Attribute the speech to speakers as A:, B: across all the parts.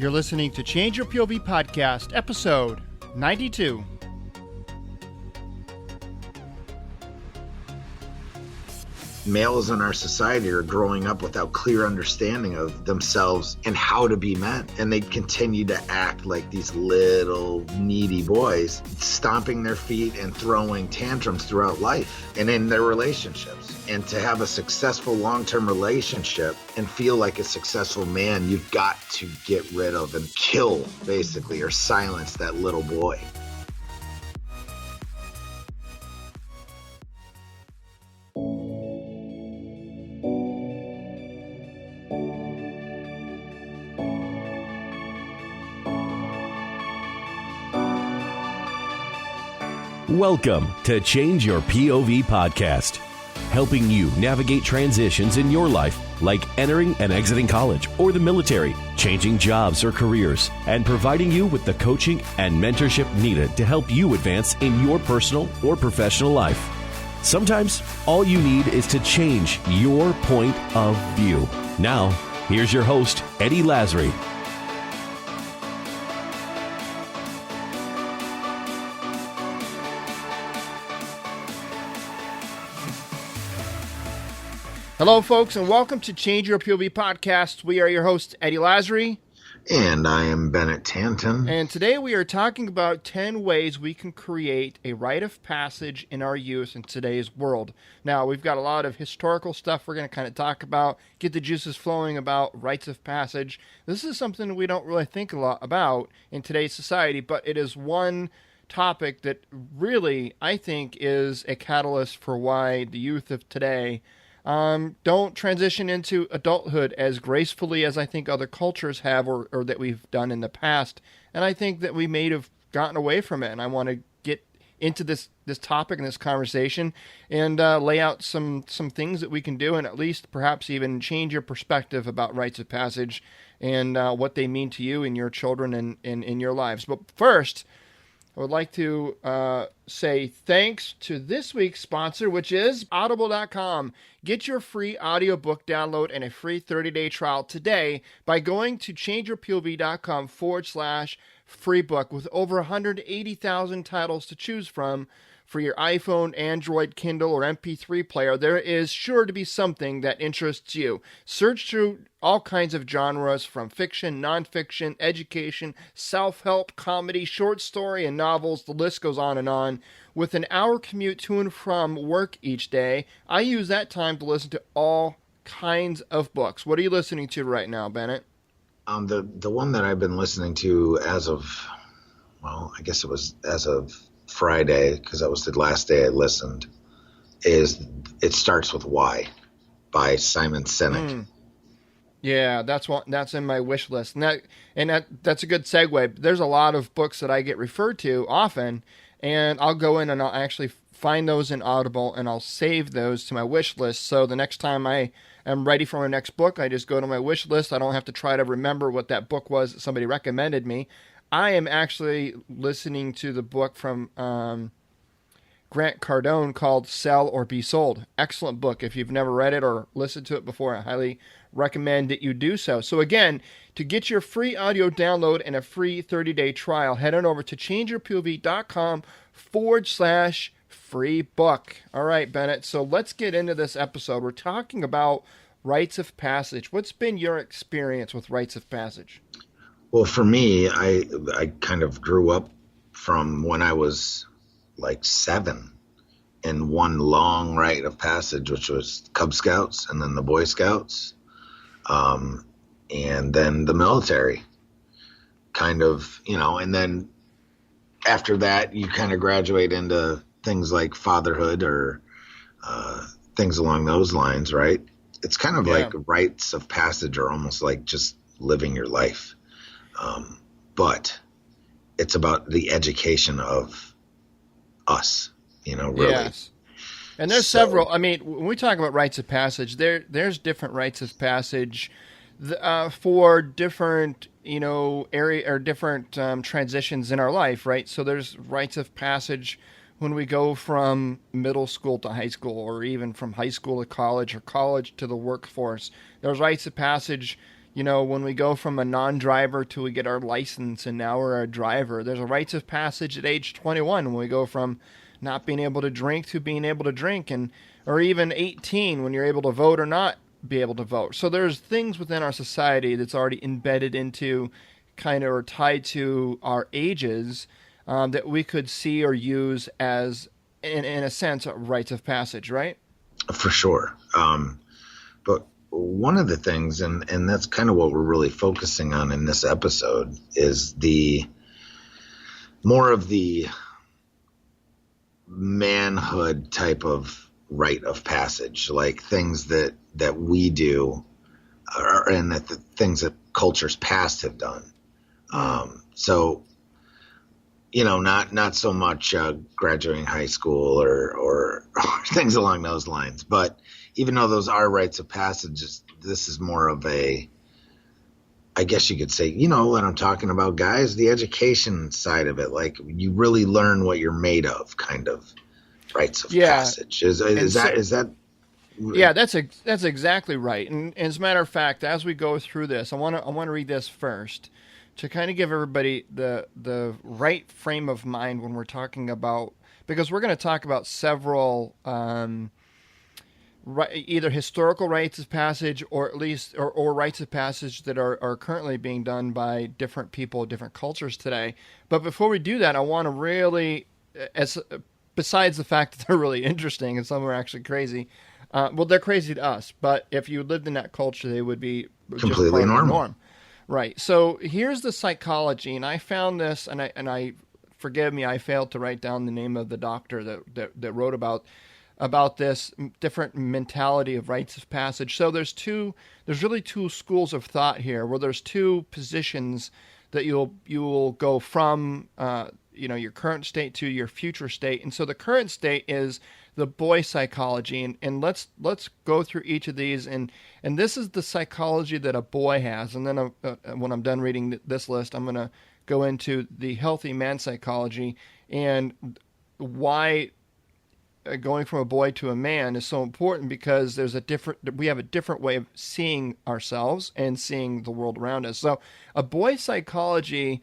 A: You're listening to Change Your POV Podcast, episode 92.
B: Males in our society are growing up without clear understanding of themselves and how to be men. And they continue to act like these little needy boys, stomping their feet and throwing tantrums throughout life and in their relationships. And to have a successful long-term relationship and feel like a successful man, you've got to get rid of and kill, basically, or silence that little boy.
C: Welcome to Change Your POV Podcast, helping you navigate transitions in your life, like entering and exiting college or the military, changing jobs or careers, and providing you with the coaching and mentorship needed to help you advance in your personal or professional life. Sometimes all you need is to change your point of view. Now, here's your host, Eddie Lazary.
A: Hello, folks, and welcome to Change Your POV Podcast. We are your hosts, Eddie Lazary.
B: And I am Bennett Tanton.
A: And today we are talking about 10 ways we can create a rite of passage in our youth in today's world. Now, we've got a lot of historical stuff we're going to kind of talk about, get the juices flowing about rites of passage. This is something we don't really think a lot about in today's society, but it is one topic that really, I think, is a catalyst for why the youth of today don't transition into adulthood as gracefully as I think other cultures have or that we've done in the past. And I think that we may have gotten away from it. And I want to get into this topic and this conversation and lay out some things that we can do and at least perhaps even change your perspective about rites of passage and what they mean to you and your children and in your lives. But first, I would like to say thanks to this week's sponsor, which is audible.com. Get your free audiobook download and a free 30-day trial today by going to changeyourpov.com/free book with over 180,000 titles to choose from. For your iPhone, Android, Kindle, or MP3 player, there is sure to be something that interests you. Search through all kinds of genres from fiction, nonfiction, education, self-help, comedy, short story, and novels. The list goes on and on. With an hour commute to and from work each day, I use that time to listen to all kinds of books. What are you listening to right now, Bennett?
B: The one that I've been listening to as of Friday, because that was the last day I listened, is It Starts With Why by Simon Sinek.
A: Yeah, that's in my wish list. And that's a good segue. There's a lot of books that I get referred to often, and I'll go in and I'll actually find those in Audible and I'll save those to my wish list. So the next time I am ready for my next book, I just go to my wish list. I don't have to try to remember what that book was that somebody recommended me. I am actually listening to the book from Grant Cardone called Sell or Be Sold. Excellent book. If you've never read it or listened to it before, I highly recommend that you do so. So again, to get your free audio download and a free 30-day trial, head on over to changeyourpov.com/free book. All right, Bennett. So let's get into this episode. We're talking about rites of passage. What's been your experience with rites of passage?
B: Well, for me, I kind of grew up from when I was like 7 in one long rite of passage, which was Cub Scouts and then the Boy Scouts, and then the military kind of, and then after that, you kind of graduate into things like fatherhood or things along those lines, right? It's kind of like rites of passage are almost like just living your life. But it's about the education of us, really.
A: Yes. And there's several, when we talk about rites of passage, there's different rites of passage for different, area or different transitions in our life, right? So there's rites of passage when we go from middle school to high school, or even from high school to college, or college to the workforce. There's rites of passage when we go from a non-driver to we get our license and now we're a driver. There's a rites of passage at age 21 when we go from not being able to drink to being able to drink, and or even 18 when you're able to vote or not be able to vote. So there's things within our society that's already embedded into kind of or tied to our ages that we could see or use as, in a sense, rites of passage, right?
B: For sure. But one of the things, and that's kind of what we're really focusing on in this episode, is the more of the manhood type of rite of passage, like things that we do, and that the things that cultures past have done. So, not so much graduating high school or things along those lines. But even though those are rites of passage, this is more of a, I guess you could say, what I'm talking about, guys, the education side of it. Like, you really learn what you're made of, kind of rites of passage. Is that?
A: Yeah, that's exactly right. And as a matter of fact, as we go through this, I want to read this first to kind of give everybody the right frame of mind when we're talking about, because we're going to talk about several either historical rites of passage or at least or rites of passage that are currently being done by different people, different cultures today. But before we do that, I want to really, besides the fact that they're really interesting and some are actually crazy. Well, they're crazy to us, but if you lived in that culture, they would be
B: completely normal.
A: Right. So here's the psychology, and I found this, and I forgive me, I failed to write down the name of the doctor that wrote about this different mentality of rites of passage. So there's really two schools of thought here, where there's two positions that you will go from your current state to your future state. And so the current state is the boy psychology, and let's go through each of these, and this is the psychology that a boy has. And then when I'm done reading this list, I'm going to go into the healthy man psychology and why going from a boy to a man is so important, because we have a different way of seeing ourselves and seeing the world around us. So a boy psychology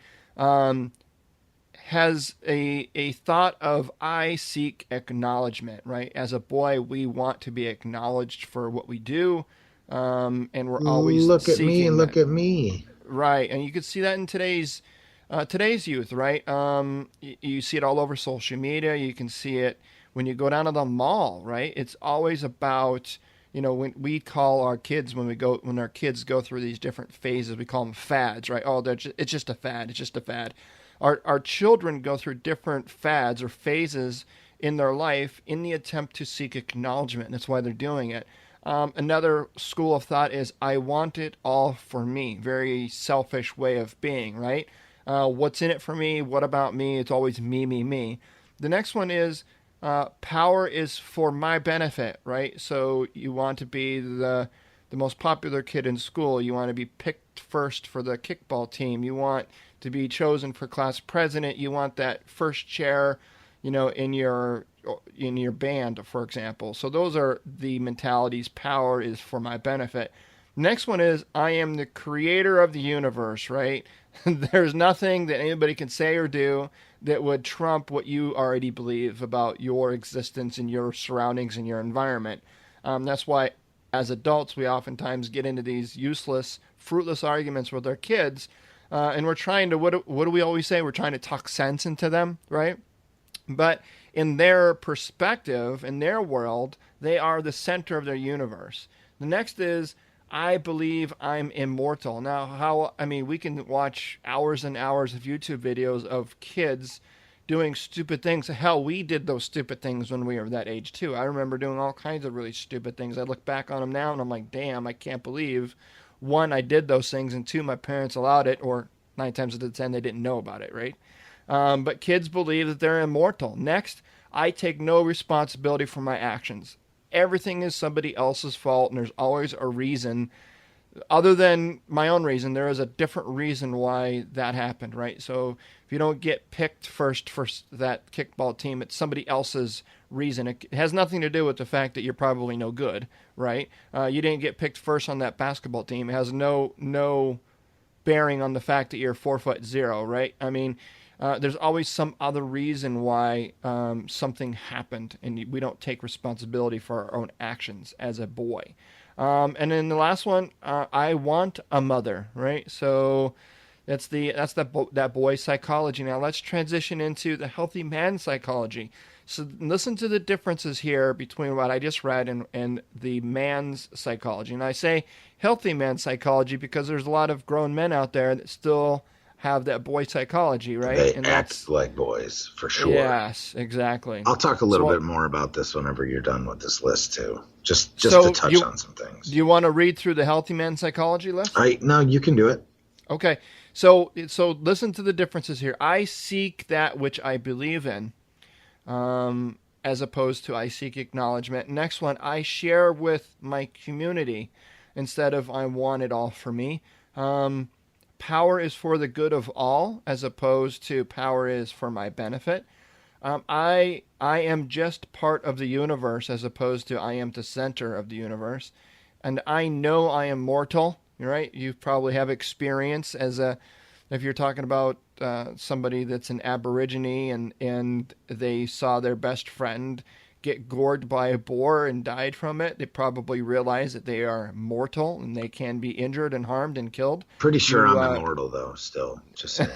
A: has a thought of, I seek acknowledgement, right? As a boy, we want to be acknowledged for what we do, and we're always
B: look at me,
A: seeking
B: look
A: that.
B: at me.
A: Right, and you can see that in today's youth, right? You see it all over social media. You can see it when you go down to the mall, right? It's always about, when we call our kids, when our kids go through these different phases, we call them fads, right? Oh, it's just a fad. It's just a fad. Our children go through different fads or phases in their life in the attempt to seek acknowledgement. And that's why they're doing it. Another school of thought is, I want it all for me. Very selfish way of being, right? What's in it for me? What about me? It's always me, me, me. The next one is, power is for my benefit, right? So you want to be the most popular kid in school. You want to be picked first for the kickball team. You want to be chosen for class president. You want that first chair, in your band, for example. So those are the mentalities. Power is for my benefit. Next one is, I am the creator of the universe, right? There's nothing that anybody can say or do that would trump what you already believe about your existence and your surroundings and your environment. That's why, as adults, we oftentimes get into these useless, fruitless arguments with our kids, and we're trying to, what do we always say? We're trying to talk sense into them, right? But in their perspective, in their world, they are the center of their universe. The next is, I believe I'm immortal. Now, we can watch hours and hours of YouTube videos of kids doing stupid things. Hell, we did those stupid things when we were that age too. I remember doing all kinds of really stupid things. I look back on them now and I'm like, damn, I can't believe, one, I did those things, and two, my parents allowed it, or 9 times out of 10, they didn't know about it, right? But kids believe that they're immortal. Next, I take no responsibility for my actions. Everything is somebody else's fault, and there's always a reason other than my own reason, there is a different reason why that happened, right? So if you don't get picked first for that kickball team, it's somebody else's reason. It has nothing to do with the fact that you're probably no good, right? You didn't get picked first on that basketball team. It has no bearing on the fact that you're 4'0", right? I mean, there's always some other reason why something happened, and we don't take responsibility for our own actions as a boy. And then the last one, I want a mother, right? So that's that boy psychology. Now let's transition into the healthy man psychology. So listen to the differences here between what I just read and the man's psychology. And I say healthy man psychology because there's a lot of grown men out there that still have that boy psychology, right?
B: They
A: and
B: act like boys, for sure.
A: Yes, exactly.
B: I'll talk a little bit more about this whenever you're done with this list, too. Just to touch on some things.
A: Do you want to read through the healthy man psychology list?
B: No, you can do it.
A: Okay. So listen to the differences here. I seek that which I believe in, as opposed to I seek acknowledgement. Next one, I share with my community instead of I want it all for me. Power is for the good of all, as opposed to power is for my benefit. I am just part of the universe, as opposed to I am the center of the universe. And I know I am mortal, right? You probably have experience if you're talking about somebody that's an aborigine and they saw their best friend get gored by a boar and died from it, they probably realize that they are mortal and they can be injured and harmed and killed.
B: Pretty sure I'm immortal, though, still. Just saying.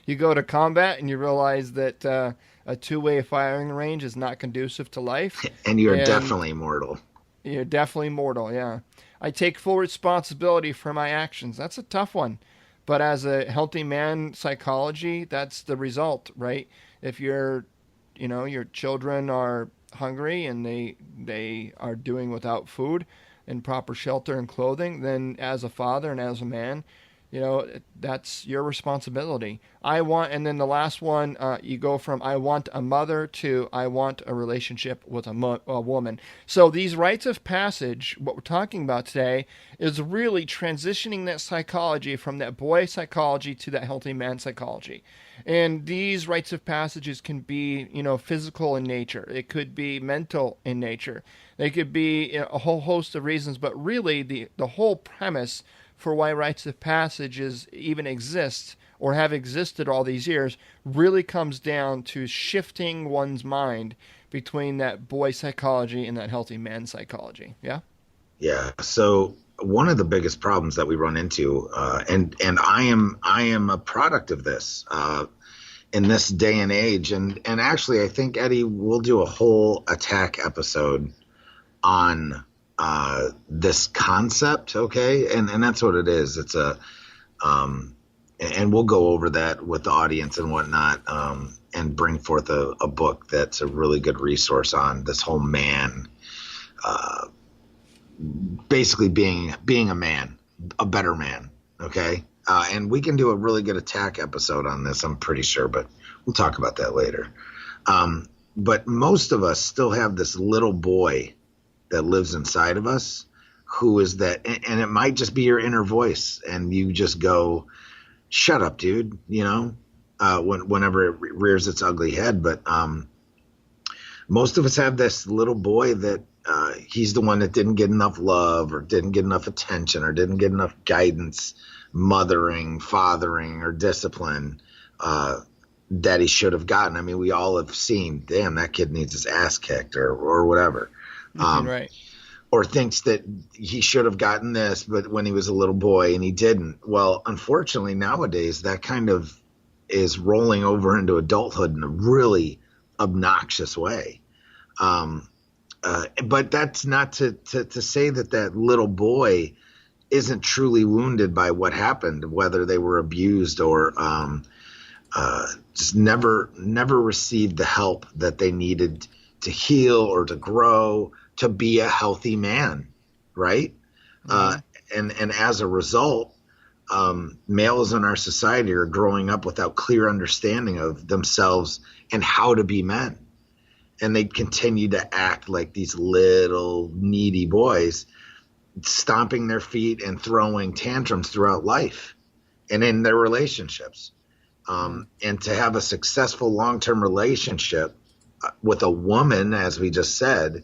A: You go to combat and you realize that a two-way firing range is not conducive to life.
B: And you're definitely mortal.
A: You're definitely mortal, yeah. I take full responsibility for my actions. That's a tough one. But as a healthy man psychology, that's the result, right? If your children are hungry and they are doing without food and proper shelter and clothing, then as a father and as a man, that's your responsibility. And then the last one, you go from I want a mother to I want a relationship with a woman. So these rites of passage, what we're talking about today, is really transitioning that psychology from that boy psychology to that healthy man psychology. And these rites of passages can be, physical in nature. It could be mental in nature. They could be a whole host of reasons, but really the whole premise for why rites of passages even exist or have existed all these years really comes down to shifting one's mind between that boy psychology and that healthy man psychology. Yeah?
B: Yeah. So one of the biggest problems that we run into, and I am a product of this in this day and age, and actually I think, Eddie, we'll do a whole attack episode on this concept, okay? And that's what it is. It's and we'll go over that with the audience and whatnot, and bring forth a book that's a really good resource on this whole man, basically being a man, a better man, okay? And we can do a really good attack episode on this, I'm pretty sure, but we'll talk about that later. But most of us still have this little boy that lives inside of us, who is that, and it might just be your inner voice, and you just go, shut up, dude, whenever it rears its ugly head. But most of us have this little boy that he's the one that didn't get enough love or didn't get enough attention or didn't get enough guidance, mothering, fathering, or discipline that he should have gotten. I mean, we all have seen, damn, that kid needs his ass kicked or whatever.
A: Right.
B: Or thinks that he should have gotten this, but when he was a little boy and he didn't. Well, unfortunately, nowadays that kind of is rolling over into adulthood in a really obnoxious way. But that's not to say that little boy isn't truly wounded by what happened, whether they were abused or just never received the help that they needed to heal or to grow, to be a healthy man, right? Mm-hmm. And as a result, males in our society are growing up without clear understanding of themselves and how to be men. And they continue to act like these little needy boys. stomping their feet and throwing tantrums throughout life and in their relationships. And to have a successful long-term relationship with a woman, as we just said,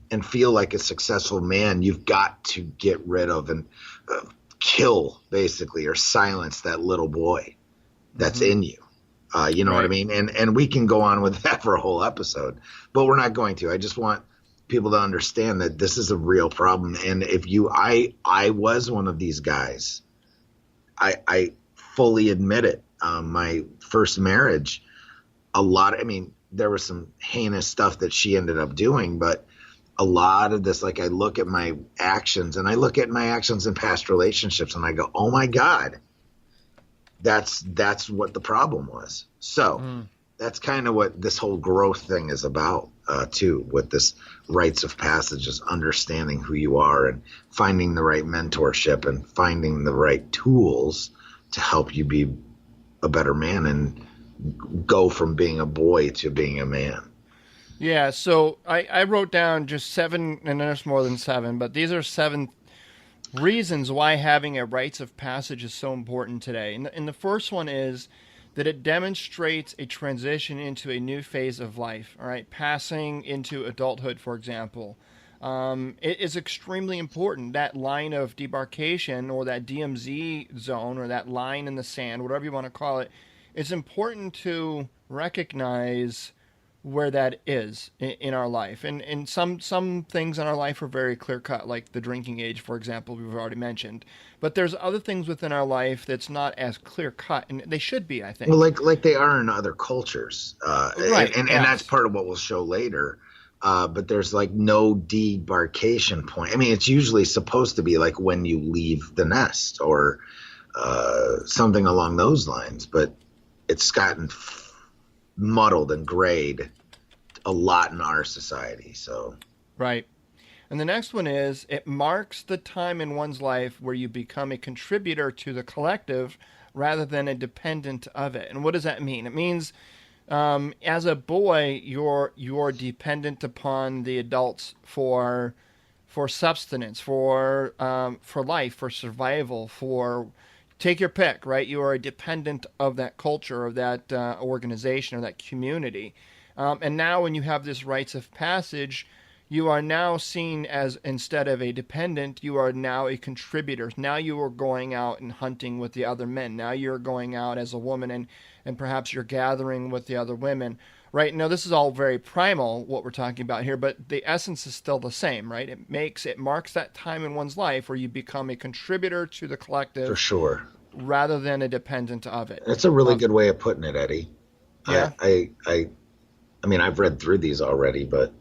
B: and feel like a successful man, you've got to get rid of and kill, basically, or silence that little boy that's in you. You know what I mean? And we can go on with that for a whole episode, but we're not going to. I just want people to understand that this is a real problem. And I was one of these guys. I fully admit it. My first marriage, there was some heinous stuff that she ended up doing, but a lot of this, like I look at my actions and I look at my actions in past relationships and I go, oh my God, that's what the problem was. So that's kind of what this whole growth thing is about, too, with this rites of passage, is understanding who you are and finding the right mentorship and finding the right tools to help you be a better man and go from being a boy to being a man.
A: Yeah, so I wrote down just 7, and there's more than 7, but these are 7 reasons why having a rites of passage is so important today. And the first one is that it demonstrates a transition into a new phase of life, all right? Passing into adulthood, for example. It is extremely important. That line of demarcation, or that DMZ zone, or that line in the sand, whatever you want to call it, it's important to recognize where that is in our life. And some things in our life are very clear cut, like the drinking age, for example, we've already mentioned. But there's other things within our life that's not as clear cut, and they should be, I think.
B: Well, like they are in other cultures.
A: Right.
B: And that's part of what we'll show later. But there's like no demarcation point. I mean, it's usually supposed to be like when you leave the nest or something along those lines, but it's gotten muddled and grayed a lot in our society. So
A: right. And the next one is, it marks the time in one's life where you become a contributor to the collective rather than a dependent of it. And what does that mean? It means as a boy, you're dependent upon the adults for subsistence, for life, for survival, for take your pick, right? You are a dependent of that culture, of that organization, or that community. And now when you have this rites of passage, you are now seen as, instead of a dependent, you are now a contributor. Now you are going out and hunting with the other men. Now you're going out as a woman and perhaps you're gathering with the other women. Right? Now this is all very primal, what we're talking about here, but the essence is still the same, right? It marks that time in one's life where you become a contributor to the collective.
B: For sure.
A: Rather than a dependent of it.
B: That's a really good way of putting it, Eddie.
A: Yeah.
B: I mean, I've read through these already, but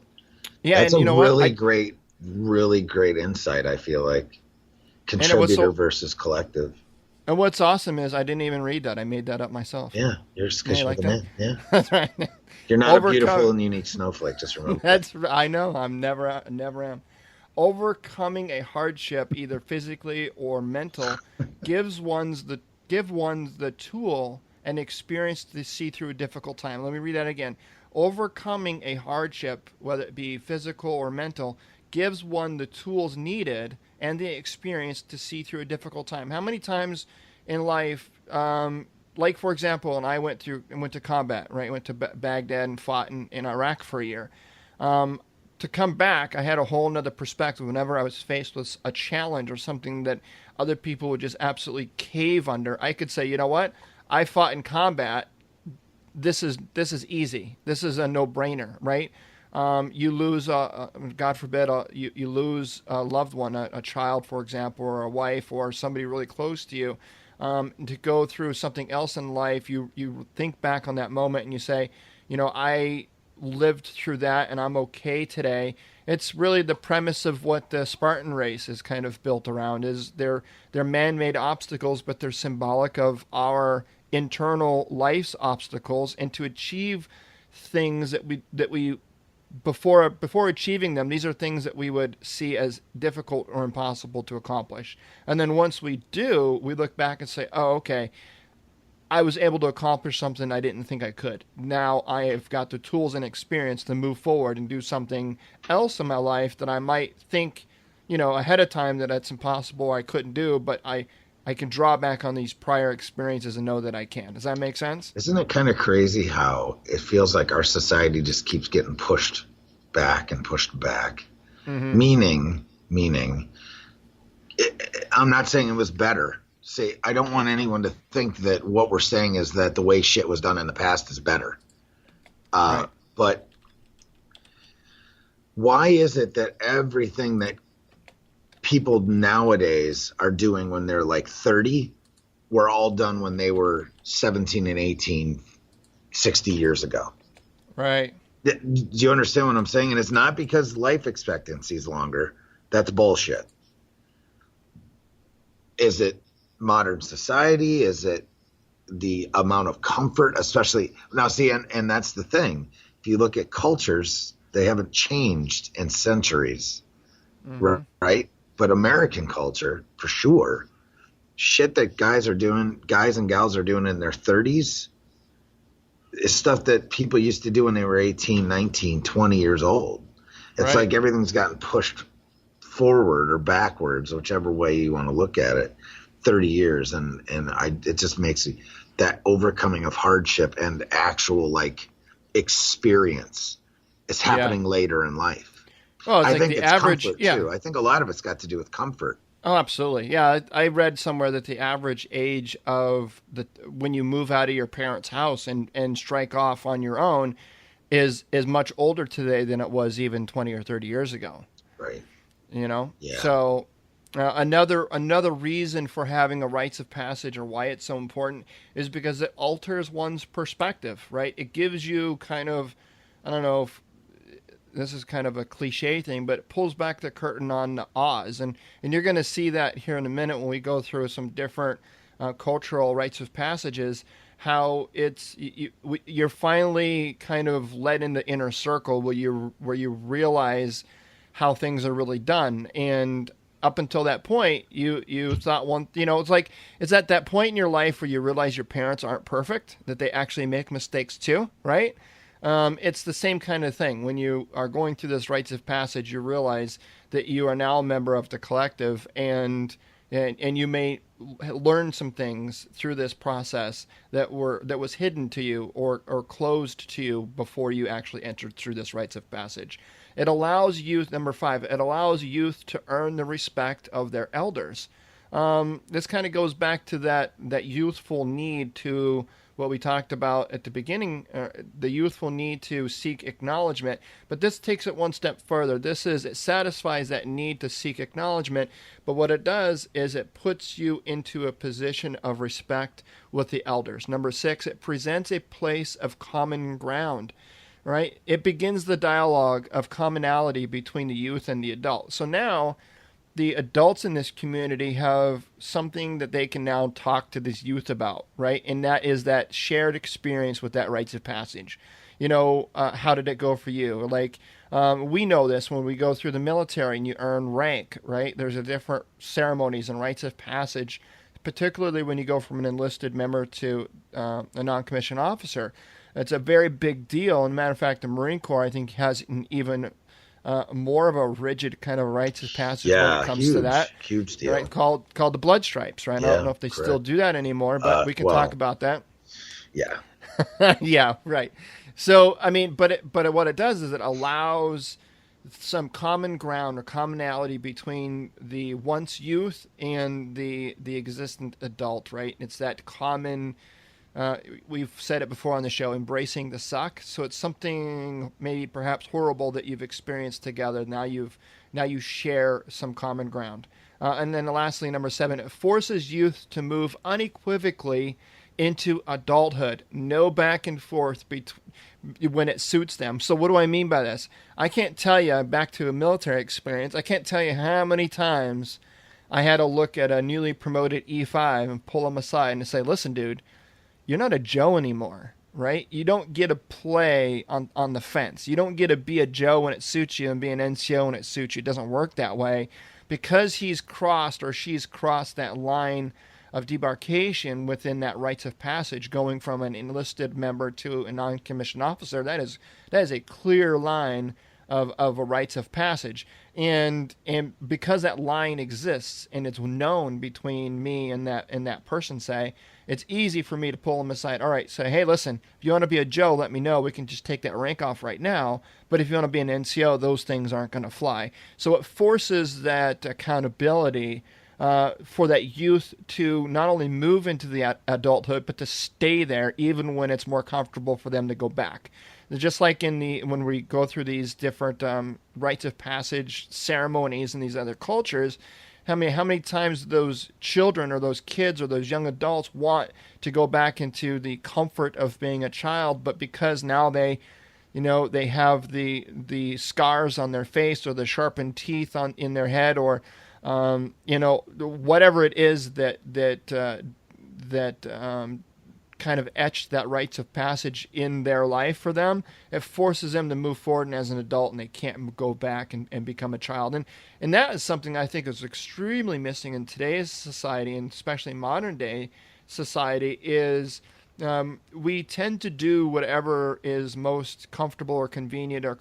A: yeah,
B: that's
A: and you know
B: really great insight, I feel like. Contributor versus collective.
A: And what's awesome is I didn't even read that. I made that up myself.
B: Yeah, you're just
A: like
B: the man. Yeah.
A: That's right.
B: You're not a beautiful and unique snowflake, just remember.
A: I know. I'm never am. Overcoming a hardship, either physically or mental, gives one the tool and experience to see through a difficult time. Let me read that again. Overcoming a hardship, whether it be physical or mental, gives one the tools needed and the experience to see through a difficult time. How many times in life, like for example, and I went to combat, right? Went to Baghdad and fought in Iraq for a year. To come back, I had a whole nother perspective whenever I was faced with a challenge or something that other people would just absolutely cave under. I could say, you know what? I fought in combat. This is easy. This is a no-brainer, right? You lose, God forbid, you lose a loved one, a child, for example, or a wife, or somebody really close to you. To go through something else in life, you think back on that moment and you say, you know, I lived through that and I'm okay today. It's really the premise of what the Spartan race is kind of built around. Is they're man-made obstacles, but they're symbolic of our internal life's obstacles, and to achieve things that we before achieving them, these are things that we would see as difficult or impossible to accomplish. And then once we do, we look back and say, oh, okay, I was able to accomplish something I didn't think I could. Now I have got the tools and experience to move forward and do something else in my life that I might think ahead of time that that's impossible, I couldn't do, but I can draw back on these prior experiences and know that I can. Does that make sense?
B: Isn't it kind of crazy how it feels like our society just keeps getting pushed back and pushed back? Mm-hmm. Meaning, I'm not saying it was better. See, I don't want anyone to think that what we're saying is that the way shit was done in the past is better. Right. But why is it that everything that people nowadays are doing when they're like 30 were all done when they were 17 and 18, 60 years ago?
A: Right.
B: Do you understand what I'm saying? And it's not because life expectancy is longer. That's bullshit. Is it modern society? Is it the amount of comfort, especially now? See, and that's the thing. If you look at cultures, they haven't changed in centuries, right? But American culture, for sure, shit that guys and gals are doing in their 30s is stuff that people used to do when they were 18, 19, 20 years old. It's like everything's gotten pushed forward or backwards, whichever way you want to look at it, 30 years. And it just makes that overcoming of hardship and actual like experience is happening later in life.
A: Well,
B: I
A: like
B: think
A: the
B: it's
A: average,
B: comfort too. I think a lot of it's got to do with comfort.
A: Oh, absolutely. Yeah, I read somewhere that the average age of when you move out of your parents' house and strike off on your own is much older today than it was even 20 or 30 years ago.
B: Right.
A: Yeah.
B: So
A: another reason for having a rites of passage or why it's so important is because it alters one's perspective, right? It gives you kind of, I don't know if this is kind of a cliche thing, but it pulls back the curtain on Oz. And you're going to see that here in a minute when we go through some different cultural rites of passages, how you're finally kind of led in the inner circle where you realize how things are really done. And up until that point, you thought it's at that point in your life where you realize your parents aren't perfect, that they actually make mistakes too, right? It's the same kind of thing. When you are going through this rites of passage, you realize that you are now a member of the collective, and you may learn some things through this process that was hidden to you or closed to you before you actually entered through this rites of passage. It allows youth, number 5, it allows youth to earn the respect of their elders. This kind of goes back to that youthful need to, what we talked about at the beginning, the youthful need to seek acknowledgement. But this takes it one step further. It satisfies that need to seek acknowledgement, but what it does is it puts you into a position of respect with the elders. Number 6, it presents a place of common ground, right? It begins the dialogue of commonality between the youth and the adult. So now the adults in this community have something that they can now talk to this youth about, right? And that is that shared experience with that rites of passage. How did it go for you? Like, we know this when we go through the military and you earn rank, right? There's a different ceremonies and rites of passage, particularly when you go from an enlisted member to a non-commissioned officer. It's a very big deal. And matter of fact, the Marine Corps, I think, has an even more of a rigid kind of rites of passage when it comes to that.
B: Huge deal.
A: Right, called the blood stripes, right? I don't know if they still do that anymore, but we can talk about that.
B: Yeah.
A: Yeah, right. So, I mean, but what it does is it allows some common ground or commonality between the once youth and the existent adult, right? It's that common, we've said it before on the show, embracing the suck. So it's something maybe perhaps horrible that you've experienced together. Now you share some common ground. And then lastly, number 7, it forces youth to move unequivocally into adulthood. No back and forth when it suits them. So what do I mean by this? I can't tell you, back to a military experience, I can't tell you how many times I had to look at a newly promoted E5 and pull him aside and say, listen, dude, you're not a Joe anymore, right? You don't get to play on the fence. You don't get to be a Joe when it suits you and be an NCO when it suits you. It doesn't work that way. Because he's crossed or she's crossed that line of demarcation within that rites of passage, going from an enlisted member to a non-commissioned officer, that is a clear line of a rites of passage, and because that line exists and it's known between me and that person, say, it's easy for me to pull them aside. All right, say, hey, listen, if you want to be a Joe, let me know. We can just take that rank off right now. But if you want to be an NCO, those things aren't going to fly. So it forces that accountability for that youth to not only move into the adulthood, but to stay there even when it's more comfortable for them to go back. Just like when we go through these different rites of passage ceremonies in these other cultures, how many times those children or those kids or those young adults want to go back into the comfort of being a child, but because now they have the scars on their face or the sharpened teeth in their head, or whatever it is that kind of etched that rites of passage in their life for them, it forces them to move forward and as an adult, and they can't go back and become a child. And that is something I think is extremely missing in today's society, and especially modern day society, is we tend to do whatever is most comfortable or convenient or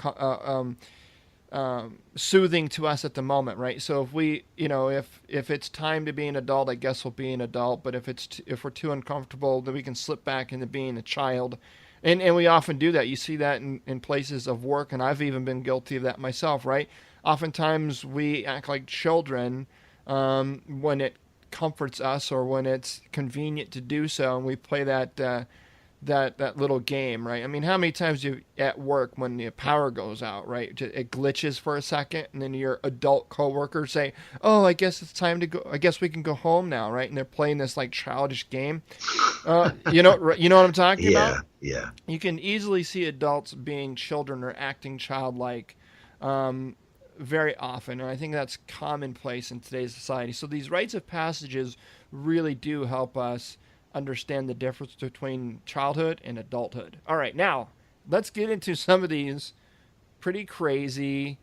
A: soothing to us at the moment, right? So if we, if it's time to be an adult, I guess we'll be an adult. But if we're too uncomfortable, then we can slip back into being a child, and we often do that. You see that in places of work, and I've even been guilty of that myself, right? Oftentimes we act like children when it comforts us or when it's convenient to do so, and we play that little game, right? I mean, how many times you at work when the power goes out, right? It glitches for a second, and then your adult coworkers say, "Oh, I guess it's time to go. I guess we can go home now," right? And they're playing this like childish game. You know what I'm talking about?
B: Yeah.
A: You can easily see adults being children or acting childlike very often, and I think that's commonplace in today's society. So these rites of passages really do help us understand the difference between childhood and adulthood. All right, now let's get into some of these pretty crazy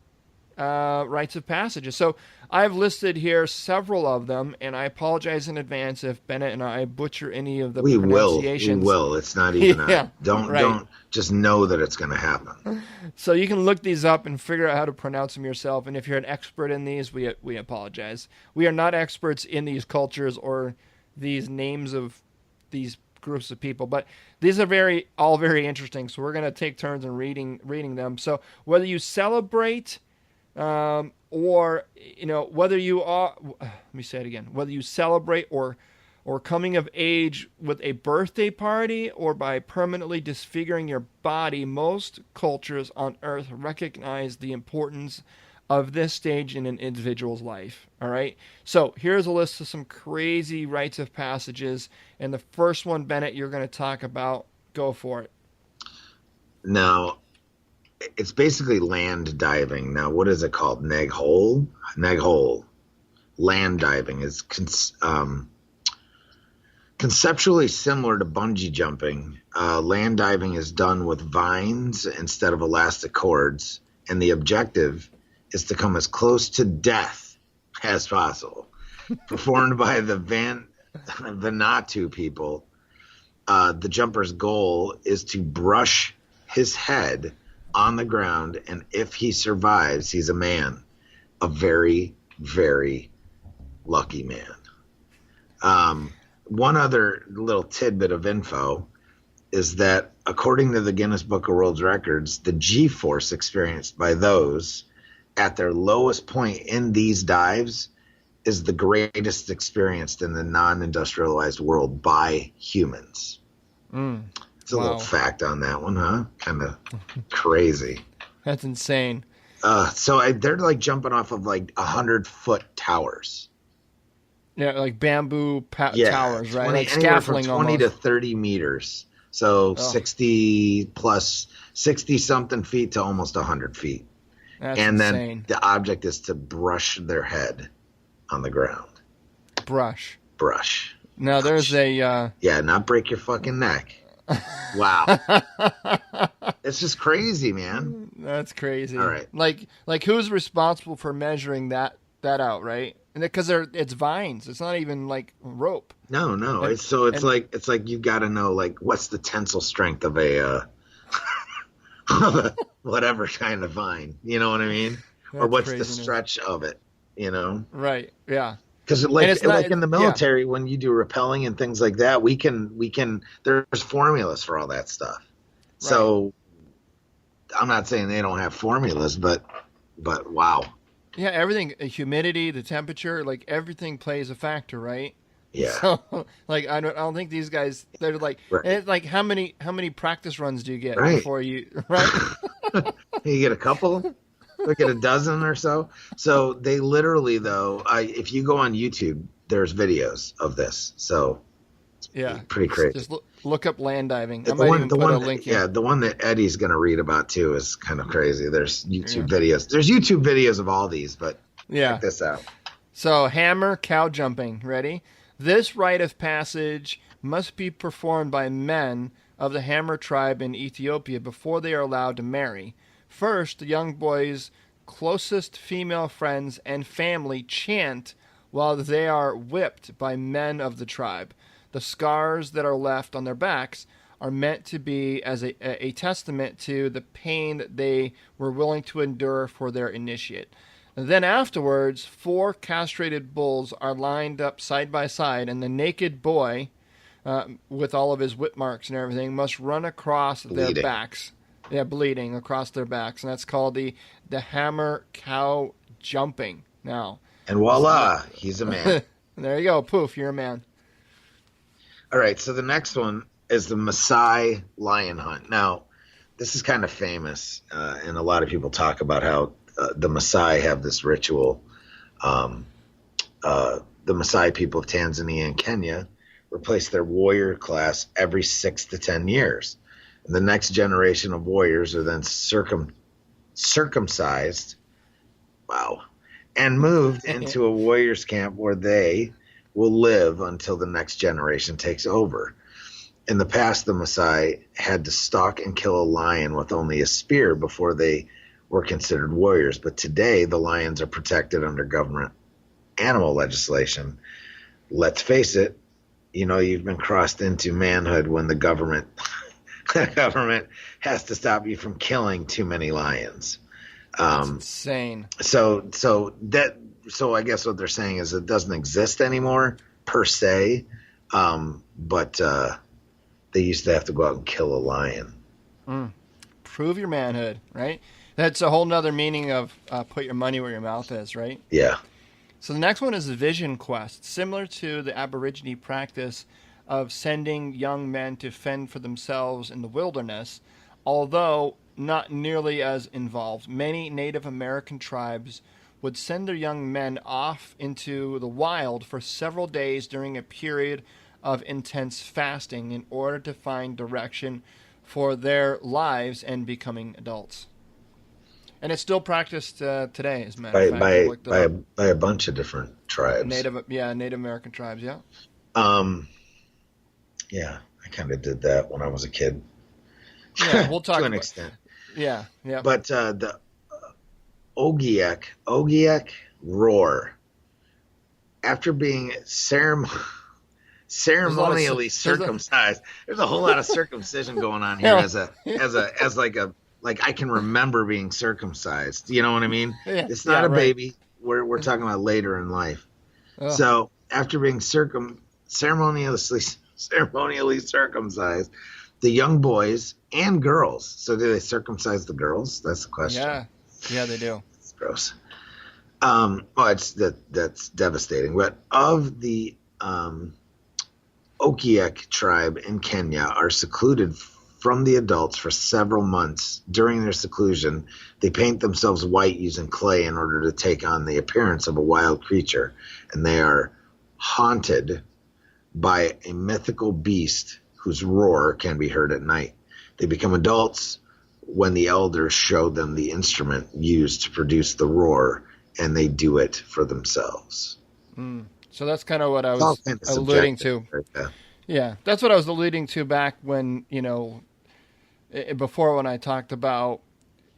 A: rites of passages. So I've listed here several of them, and I apologize in advance if Bennett and I butcher any of the pronunciations.
B: We will. It's not even don't just know that it's going to happen.
A: So you can look these up and figure out how to pronounce them yourself. And if you're an expert in these, we apologize. We are not experts in these cultures or these names of these groups of people, but these are all very interesting. So we're going to take turns in reading them. So whether you celebrate or whether you are, let me say it again, whether you celebrate or coming of age with a birthday party or by permanently disfiguring your body, most cultures on earth recognize the importance of this stage in an individual's life. All right. So here's a list of some crazy rites of passages. And the first one, Bennett, you're going to talk about. Go for it.
B: Now, it's basically land diving. Now, what is it called? Neg hole? Neg hole. Land diving is conceptually similar to bungee jumping. Land diving is done with vines instead of elastic cords. And the objective is to come as close to death as possible. Performed by the Vanuatu people, the jumper's goal is to brush his head on the ground, and if he survives, he's a man. A very, very lucky man. One other little tidbit of info is that according to the Guinness Book of World Records, the G-force experienced by those at their lowest point in these dives is the greatest experienced in the non-industrialized world by humans. It's a little fact on that one, huh? Kind of crazy.
A: That's insane.
B: They're like jumping off of like 100-foot towers.
A: Yeah, like bamboo towers, right? Like
B: anywhere
A: scaffolding
B: from 20
A: almost.
B: to 30 meters. So 60 something feet to almost 100 feet.
A: That's
B: and
A: insane.
B: Then the object is to brush their head on the ground.
A: Brush. Now there's
B: not break your fucking neck. Wow. It's just crazy, man.
A: That's crazy.
B: All right.
A: Like who's responsible for measuring that out, right? And because it's vines. It's not even like rope.
B: No. It's like you got to know like what's the tensile strength of a whatever kind of vine. You know what I mean? Or
A: That's
B: what's the
A: craziness.
B: stretch of it? You know?
A: Right. Yeah.
B: Because
A: And it's not.
B: like in the
A: Yeah.
B: military, when you do rappelling and things like that, we can there's formulas for all that stuff.
A: Right.
B: So I'm not saying they don't have formulas, but wow,
A: Yeah. Everything, humidity, the temperature, like everything plays a factor, right?
B: yeah,
A: So, like, I don't think these guys. They're like,
B: right,
A: and it's like, how many practice runs do you get
B: right.
A: before you, right?
B: You get a couple, we get a dozen or so. So they literally though, if you go on YouTube, there's videos of this. So
A: Yeah.
B: pretty crazy.
A: Just look up land diving. I
B: The
A: might
B: one,
A: even
B: the
A: put a
B: one,
A: link
B: yeah,
A: in.
B: the one that Eddie's going to read about too is kind of crazy. There's
A: Yeah.
B: YouTube videos. There's YouTube videos of all these, but
A: Yeah.
B: check this out.
A: So, hammer cow jumping. Ready? This rite of passage must be performed by men of the Hammer tribe in Ethiopia before they are allowed to marry. First, the young boys' closest female friends and family chant while they are whipped by men of the tribe. The scars that are left on their backs are meant to be as a testament to the pain that they were willing to endure for their initiate. And then afterwards, 4 castrated bulls are lined up side by side, and the naked boy, with all of his whip marks and everything, must run across their
B: Bleeding.
A: backs. Yeah, bleeding across their backs, and that's called the hammer cow jumping. Now,
B: And voila, he's a man.
A: there you go. Poof, you're a man.
B: All right, so the next one is the Maasai lion hunt. Now, this is kind of famous, and a lot of people talk about how the Maasai have this ritual. The Maasai people of Tanzania and Kenya replace their warrior class every 6 to 10 years. And the next generation of warriors are then circumcised, wow, and moved into a warrior's camp where they will live until the next generation takes over. In the past, the Maasai had to stalk and kill a lion with only a spear before they were considered warriors. But today, the lions are protected under government animal legislation. Let's face it, you've been crossed into manhood when the government has to stop you from killing too many lions.
A: That's insane.
B: So I guess what they're saying is it doesn't exist anymore per se, but they used to have to go out and kill a lion.
A: Prove your manhood, right? That's a whole nother meaning of put your money where your mouth is, right?
B: Yeah.
A: So the next one is the vision quest, similar to the Aborigine practice of sending young men to fend for themselves in the wilderness, although not nearly as involved. Many Native American tribes would send their young men off into the wild for several days during a period of intense fasting in order to find direction for their lives and becoming adults. And it's still practiced today, as a matter of fact. I looked it up.
B: By a bunch of different tribes.
A: Native American tribes, yeah.
B: Yeah, I kind of did that when I was a kid.
A: Yeah, we'll talk
B: to an
A: about,
B: extent.
A: Yeah.
B: But the Ogiek roar, after being ceremonially circumcised, there's a whole lot of circumcision going on here like I can remember being circumcised. You know what I mean?
A: Yeah,
B: it's not a
A: right.
B: baby. We're talking about later in life.
A: Oh.
B: So after being ceremonially circumcised, the young boys and girls. So do they circumcise the girls? That's the question.
A: Yeah, they do.
B: It's gross. That's devastating. But of the Okiek tribe in Kenya are secluded from the adults for several months. During their seclusion, they paint themselves white using clay in order to take on the appearance of a wild creature, and they are haunted by a mythical beast whose roar can be heard at night. They become adults when the elders show them the instrument used to produce the roar, and they do it for themselves.
A: So that's kind of what I was alluding to.
B: Right.
A: Yeah, that's what I was alluding to back when, before when I talked about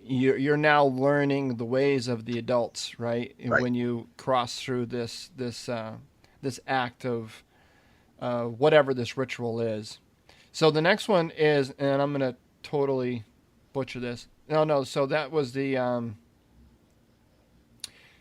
A: you're now learning the ways of the adults, right?
B: Right.
A: When you cross through this act of whatever this ritual is. So the next one is, and I'm going to totally butcher this, No. So that was the.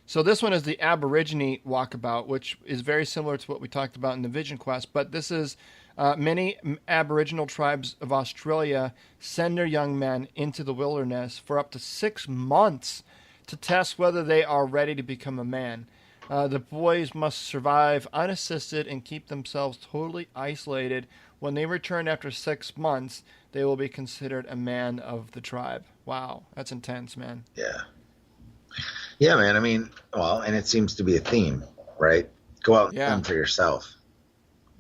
A: So this one is the Aborigine walkabout, which is very similar to what we talked about in the Vision Quest. But this is many Aboriginal tribes of Australia send their young men into the wilderness for up to 6 months to test whether they are ready to become a man. The boys must survive unassisted and keep themselves totally isolated. When they return after 6 months, they will be considered a man of the tribe. Wow, that's intense, man.
B: Yeah. Yeah, man. I mean, well, and it seems to be a theme, right? Go out and fend for yourself.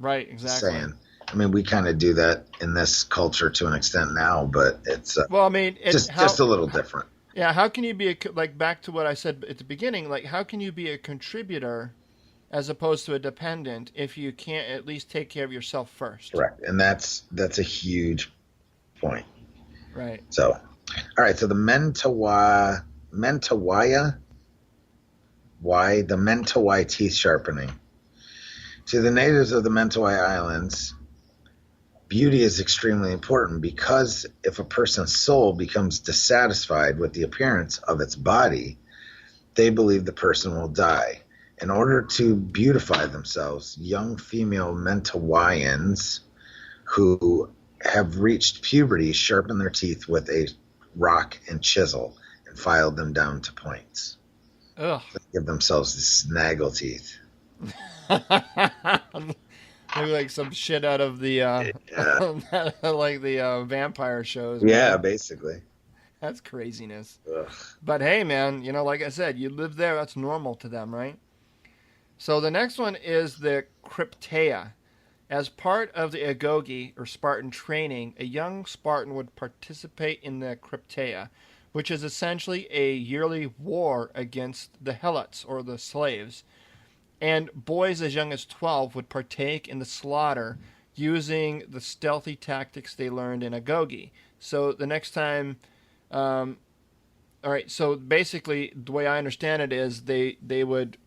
A: Right, exactly.
B: Saying. I mean, we kind of do that in this culture to an extent now, but it's
A: well, I mean, it's
B: just a little different.
A: Yeah, how can you be like back to what I said at the beginning? Like, how can you be a contributor as opposed to a dependent if you can't at least take care of yourself first?
B: Correct, and that's a huge point.
A: Right.
B: So, all right. So the Mentawai teeth sharpening. To the natives of the Mentawai Islands, beauty is extremely important because if a person's soul becomes dissatisfied with the appearance of its body, they believe the person will die. In order to beautify themselves, young female Mentawaians who have reached puberty sharpen their teeth with a rock and chisel and file them down to points.
A: Ugh.
B: So give themselves the snaggle teeth.
A: Maybe like some shit out of the like the vampire shows.
B: Yeah,
A: man.
B: basically.
A: That's craziness.
B: Ugh.
A: But hey, man, like I said, you live there, that's normal to them, right? So the next one is the Cryptea. As part of the Agoge, or Spartan training, a young Spartan would participate in the Cryptea, which is essentially a yearly war against the Helots, or the slaves. And boys as young as 12 would partake in the slaughter using the stealthy tactics they learned in Agoge. So the next time... all right, so basically, the way I understand it is they would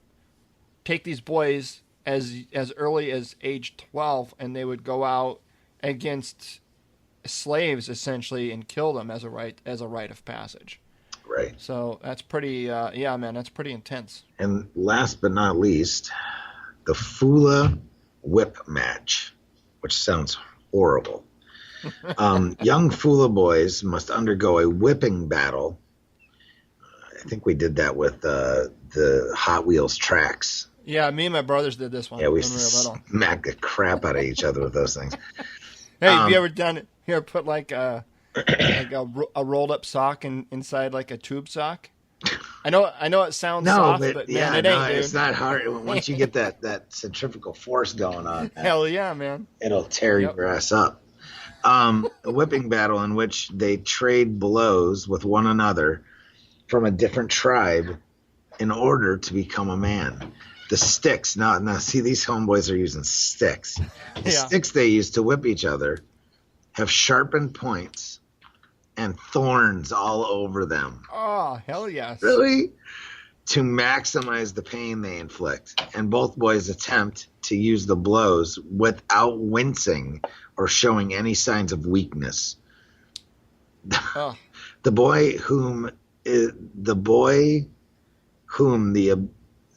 A: take these boys as early as age 12, and they would go out against slaves, essentially, and kill them as a rite of passage.
B: Right.
A: So that's pretty, man, that's pretty intense.
B: And last but not least, the Fula Whip Match, which sounds horrible. Young Fula boys must undergo a whipping battle. I think we did that with the Hot Wheels tracks.
A: Yeah, me and my brothers did this one.
B: Yeah, we smacked the crap out of each other with those things.
A: Hey, have you ever done it? You ever put like a rolled up sock inside like a tube sock? I know it sounds soft, but man, it ain't, dude.
B: It's not hard. Once you get that centrifugal force going on,
A: hell yeah, man,
B: it'll tear your ass up. A whipping battle in which they trade blows with one another from a different tribe in order to become a man. The sticks, now see, these homeboys are using sticks. The sticks they use to whip each other have sharpened points and thorns all over them.
A: Oh, hell yes.
B: Really? To maximize the pain they inflict. And both boys attempt to use the blows without wincing or showing any signs of weakness.
A: Oh.
B: The boy whom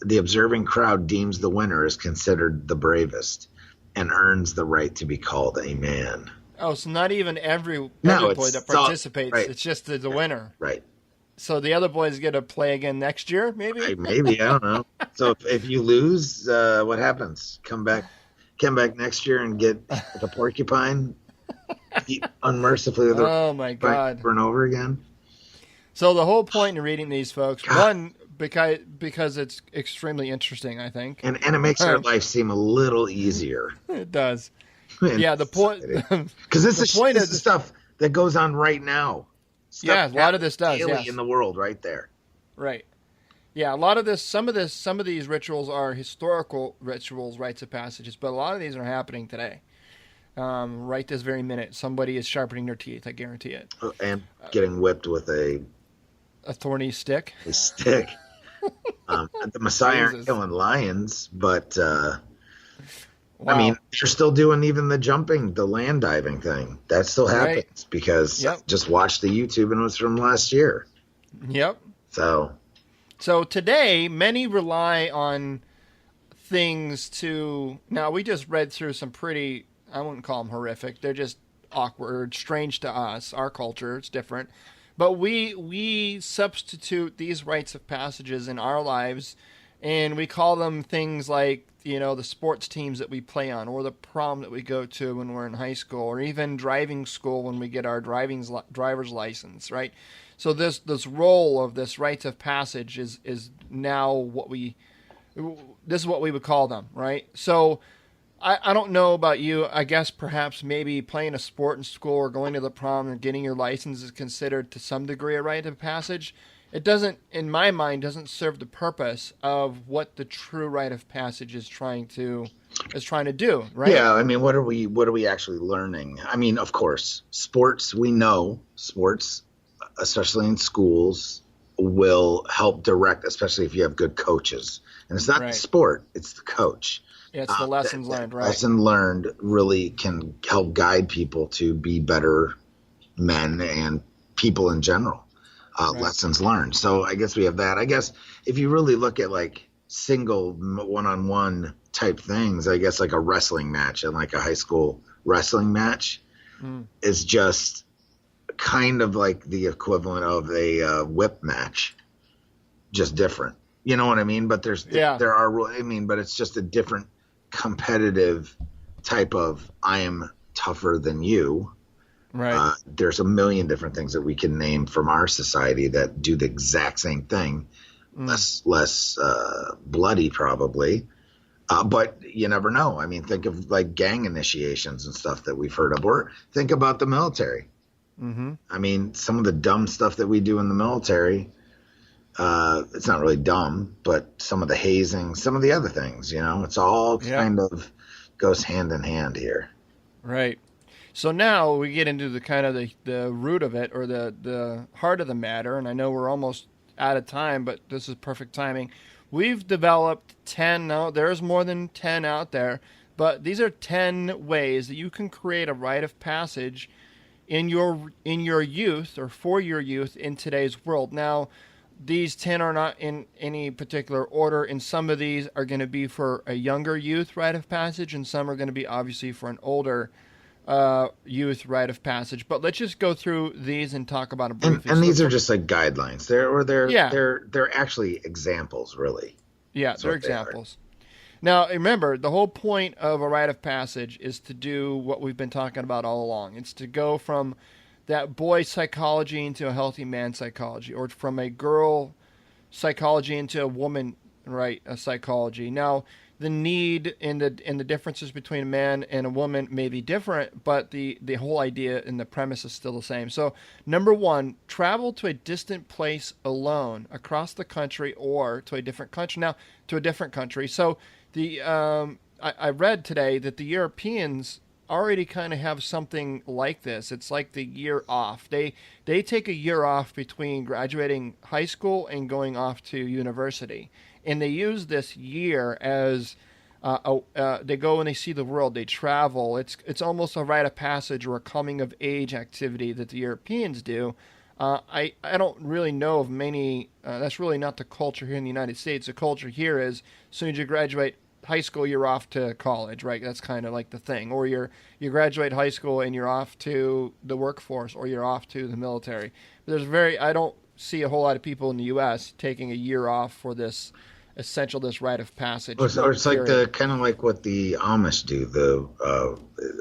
B: the observing crowd deems the winner is considered the bravest and earns the right to be called a man.
A: Oh, so not even every boy that participates.
B: Right.
A: It's just the winner.
B: Right.
A: So the other boys get to play again next year, maybe?
B: Maybe, I don't know. So if you lose, what happens? Come back next year and get the porcupine unmercifully with
A: oh my God,
B: over and over again.
A: So the whole point in reading these, folks, one, because it's extremely interesting, I think,
B: and it makes our life seem a little easier.
A: It does. Yeah, the point,
B: because this is stuff that goes on right now.
A: Yeah, a lot of this does.
B: Daily in the world, right there.
A: Right. Yeah, a lot of this, some of these rituals are historical rituals, rites of passages, but a lot of these are happening today. Right this very minute, somebody is sharpening their teeth. I guarantee it.
B: And getting whipped with a
A: thorny stick.
B: A stick. The Messiah aren't killing lions, but I mean,
A: Wow.
B: they're still doing even the jumping, the land diving thing. That still
A: Right.
B: happens because I
A: Yep.
B: just watched the YouTube and it was from last year.
A: Yep.
B: So,
A: So today, many rely on things to. Now, we just read through some pretty, I wouldn't call them horrific. They're just awkward, strange to us. Our culture, it's different. But we substitute these rites of passages in our lives, and we call them things like, the sports teams that we play on, or the prom that we go to when we're in high school, or even driving school when we get our driver's license, right? So this role of this rites of passage is now this is what we would call them, right? So I don't know about you. I guess perhaps maybe playing a sport in school or going to the prom and getting your license is considered to some degree a rite of passage. It doesn't, in my mind, doesn't serve the purpose of what the true rite of passage is trying to do, right?
B: yeah, I mean, what are we actually learning? I mean, of course, sports, we know sports, especially in schools, will help direct, especially if you have good coaches. And it's not the
A: Right.
B: sport, it's the coach.
A: Yeah, it's the lessons learned, right?
B: Lesson learned really can help guide people to be better men and people in general.
A: Right.
B: Lessons learned. So I guess we have that. I guess if you really look at like single one-on-one type things, I guess like a wrestling match and like a high school wrestling match is just kind of like the equivalent of a whip match, just different. You know what I mean? But but it's just a different competitive type of I am tougher than you.
A: Right.
B: There's a million different things that we can name from our society that do the exact same thing, less bloody probably, but you never know. I mean, think of like gang initiations and stuff that we've heard of, or think about the military.
A: Mm-hmm.
B: I mean, some of the dumb stuff that we do in the military, it's not really dumb, but some of the hazing, some of the other things, it's all kind of goes hand in hand here.
A: Right. So now we get into the kind of the root of it, or the heart of the matter, and I know we're almost out of time, but this is perfect timing. We've developed 10, now there's more than 10 out there, but these are 10 ways that you can create a rite of passage in your youth, or for your youth in today's world. Now, these 10 are not in any particular order, and some of these are going to be for a younger youth rite of passage, and some are going to be obviously for an older youth rite of passage. But let's just go through these and talk about them briefly.
B: And these are just like guidelines. They're actually examples, really.
A: Yeah, they're examples. Now, remember, the whole point of a rite of passage is to do what we've been talking about all along. It's to go from that boy psychology into a healthy man psychology, or from a girl psychology into a woman, right, a psychology. Now, the need and the differences between a man and a woman may be different, but the whole idea and the premise is still the same. So, number one, travel to a distant place alone across the country, or to a different country. Now, to a different country. So, I read today that the Europeans already kind of have something like this. It's like the year off. They take a year off between graduating high school and going off to university, and they use this year as they go and they see the world. They travel. It's almost a rite of passage or a coming of age activity that the Europeans do. I don't really know of many. That's really not the culture here in the United States. The culture here is as soon as you graduate high school, you're off to college, right? That's kind of like the thing. Or you graduate high school and you're off to the workforce, or you're off to the military. But I don't see a whole lot of people in the U.S. taking a year off for this rite of passage.
B: Or it's like the kind of like what the Amish do.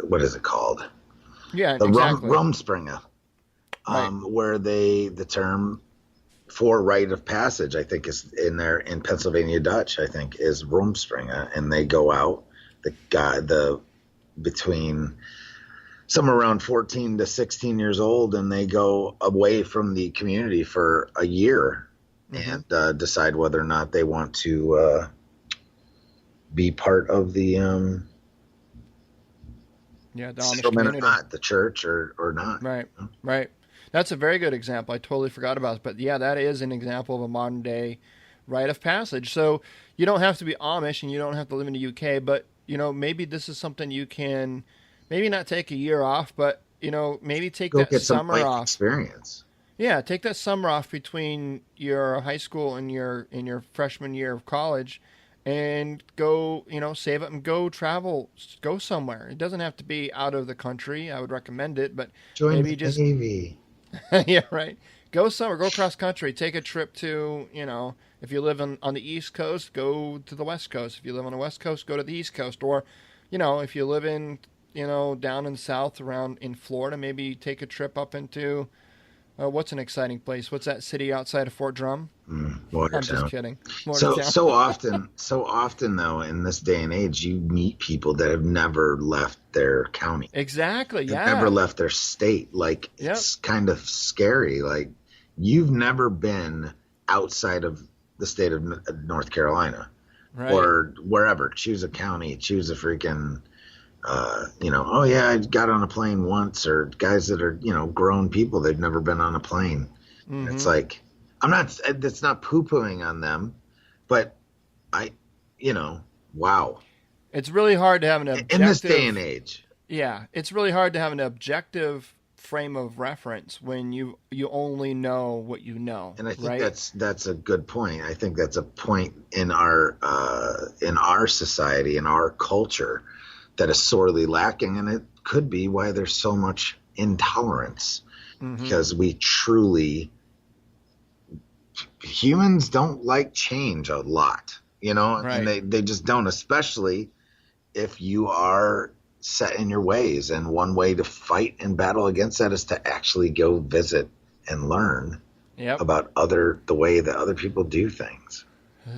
B: What is it called?
A: Yeah,
B: the
A: exactly.
B: Rumspringa, where the term for rite of passage, I think, is in Pennsylvania Dutch, I think, is Rumspringa, and they go out between somewhere around 14 to 16 years old, and they go away from the community for a year and decide whether or not they want to be part of the
A: Amish community,
B: or not, the church or not.
A: Right. That's a very good example. I totally forgot about it. But yeah, that is an example of a modern day rite of passage. So you don't have to be Amish and you don't have to live in the UK, but maybe this is something you can maybe not take a year off, but, maybe take
B: Go
A: that
B: get some
A: summer
B: life
A: off.
B: experience.
A: Yeah, take that summer off between your high school and your freshman year of college, and go, save up and go travel, go somewhere. It doesn't have to be out of the country. I would recommend it, but
B: Join
A: maybe
B: the
A: just
B: Navy.
A: yeah, right. Go somewhere, go cross country, take a trip to, if you live on the East Coast, go to the West Coast. If you live on the West Coast, go to the East Coast. Or, if you live in, down in the South around in Florida, maybe take a trip up into, what's an exciting place? What's that city outside of Fort Drum? I'm just
B: Watertown.
A: kidding.
B: So
A: Watertown.
B: so often though, in this day and age, you meet people that have never left their county.
A: Exactly.
B: They've
A: Yeah.
B: never left their state. Like, it's kind of scary. Like, you've never been outside of the state of North Carolina,
A: Right.
B: or wherever. Choose a county, choose a freaking, oh yeah, I got on a plane once, or guys that are, grown people, they've never been on a plane.
A: Mm-hmm.
B: It's like, it's not poo-pooing on them, but wow.
A: It's really hard to have an objective.
B: In this day and age.
A: Yeah, it's really hard to have an objective frame of reference when you only know what you know.
B: And I think
A: right?
B: that's a good point. I think that's a point in our society, in our culture, that is sorely lacking, and it could be why there's so much intolerance, because we truly, humans don't like change a lot,
A: Right.
B: and they just don't, especially if you are set in your ways. And one way to fight and battle against that is to actually go visit and learn about the way that other people do things.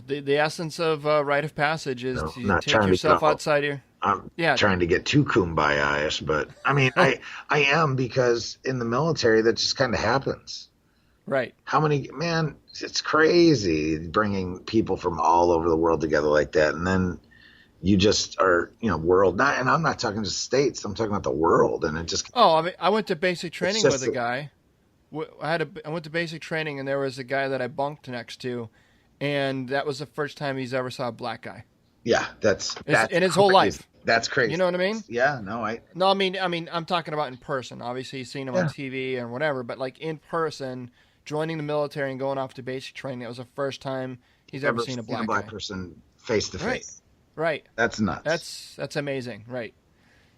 A: The essence of Rite of Passage is to
B: not
A: take
B: trying to
A: yourself
B: get all-
A: outside your.
B: I'm
A: Yeah.
B: trying to get too kumbaya-ish, but I mean, I am, because in the military, that just kind of happens.
A: Right.
B: It's crazy bringing people from all over the world together like that. And then you just are, world, and I'm not talking just states, I'm talking about the world. And it just,
A: Oh, I mean, I went to basic training
B: just
A: with a guy. I went to basic training, and there was a guy that I bunked next to, and that was the first time he's ever saw a black guy.
B: yeah, that's
A: in his whole
B: crazy.
A: life.
B: That's crazy.
A: You know what I mean?
B: Yeah, no,
A: No, I mean, I'm talking about in person. Obviously, he's seen him on TV and whatever, but like in person, joining the military and going off to basic training, that was the first time he's ever seen a black guy.
B: person face to face.
A: Right.
B: That's nuts.
A: That's amazing. Right.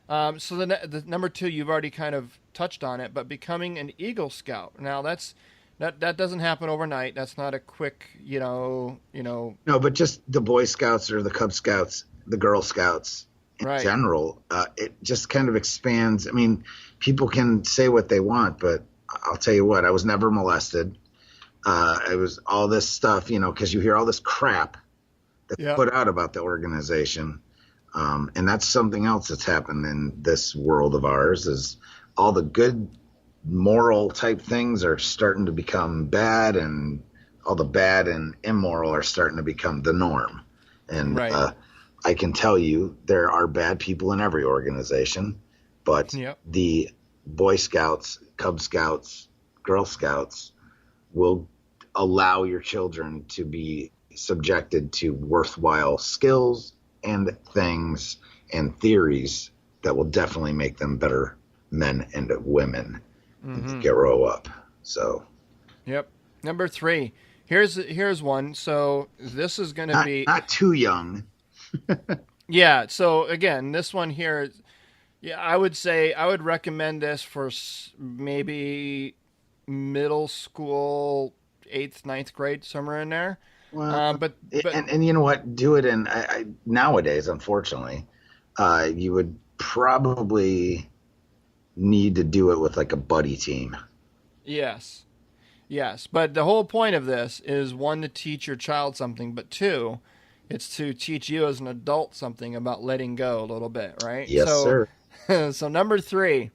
A: So the number 2, you've already kind of touched on it, but becoming an Eagle Scout. Now that doesn't happen overnight. That's not a quick,
B: No, but just the Boy Scouts or the Cub Scouts, the Girl Scouts in general, it just kind of expands. I mean, people can say what they want, but I'll tell you what, I was never molested. It was all this stuff, because you hear all this crap that's put out about the organization. And that's something else that's happened in this world of ours, is all the good moral type things are starting to become bad, and all the bad and immoral are starting to become the norm. And I can tell you there are bad people in every organization, but the Boy Scouts, Cub Scouts, Girl Scouts will allow your children to be subjected to worthwhile skills and things and theories that will definitely make them better men and women to grow up. So,
A: Number 3. Here's one. So this is going to be
B: not too young.
A: Yeah. So again, this one here, I would say I would recommend this for maybe middle school, 8th, 9th grade, somewhere in there.
B: Well, but you know what? Do it in nowadays. Unfortunately, you would probably need to do it with like a buddy team.
A: Yes. But the whole point of this is, 1, to teach your child something, but 2, it's to teach you as an adult something about letting go a little bit, right?
B: Yes, sir.
A: So number 3.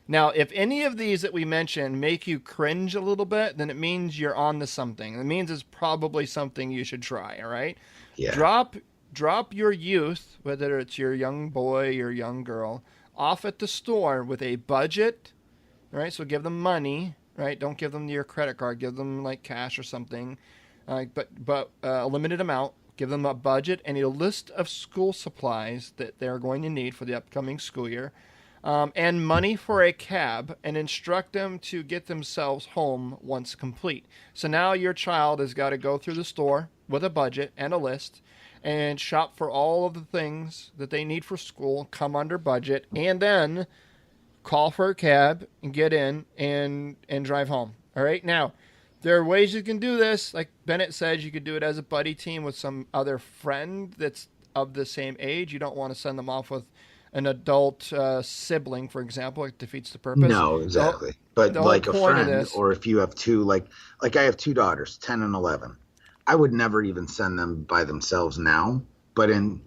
A: Now, if any of these that we mentioned make you cringe a little bit, then it means you're on to something. It means it's probably something you should try, all right?
B: Yeah.
A: Drop your youth, whether it's your young boy or young girl, off at the store with a budget, all right? So give them money, right? Don't give them your credit card. Give them like cash or something, but a limited amount. give them a budget and a list of school supplies that they're going to need for the upcoming school year, and money for a cab, and instruct them to get themselves home once complete. So now your child has got to go through the store with a budget and a list and shop for all of the things that they need for school, come under budget, and then call for a cab and get in and drive home. All right. Now, there are ways you can do this. Like Bennett says, you could do it as a buddy team with some other friend that's of the same age. You don't want to send them off with an adult sibling, for example. It defeats the purpose.
B: No, exactly. But like a friend, or if you have two, like I have two daughters, 10 and 11. I would never even send them by themselves now, but in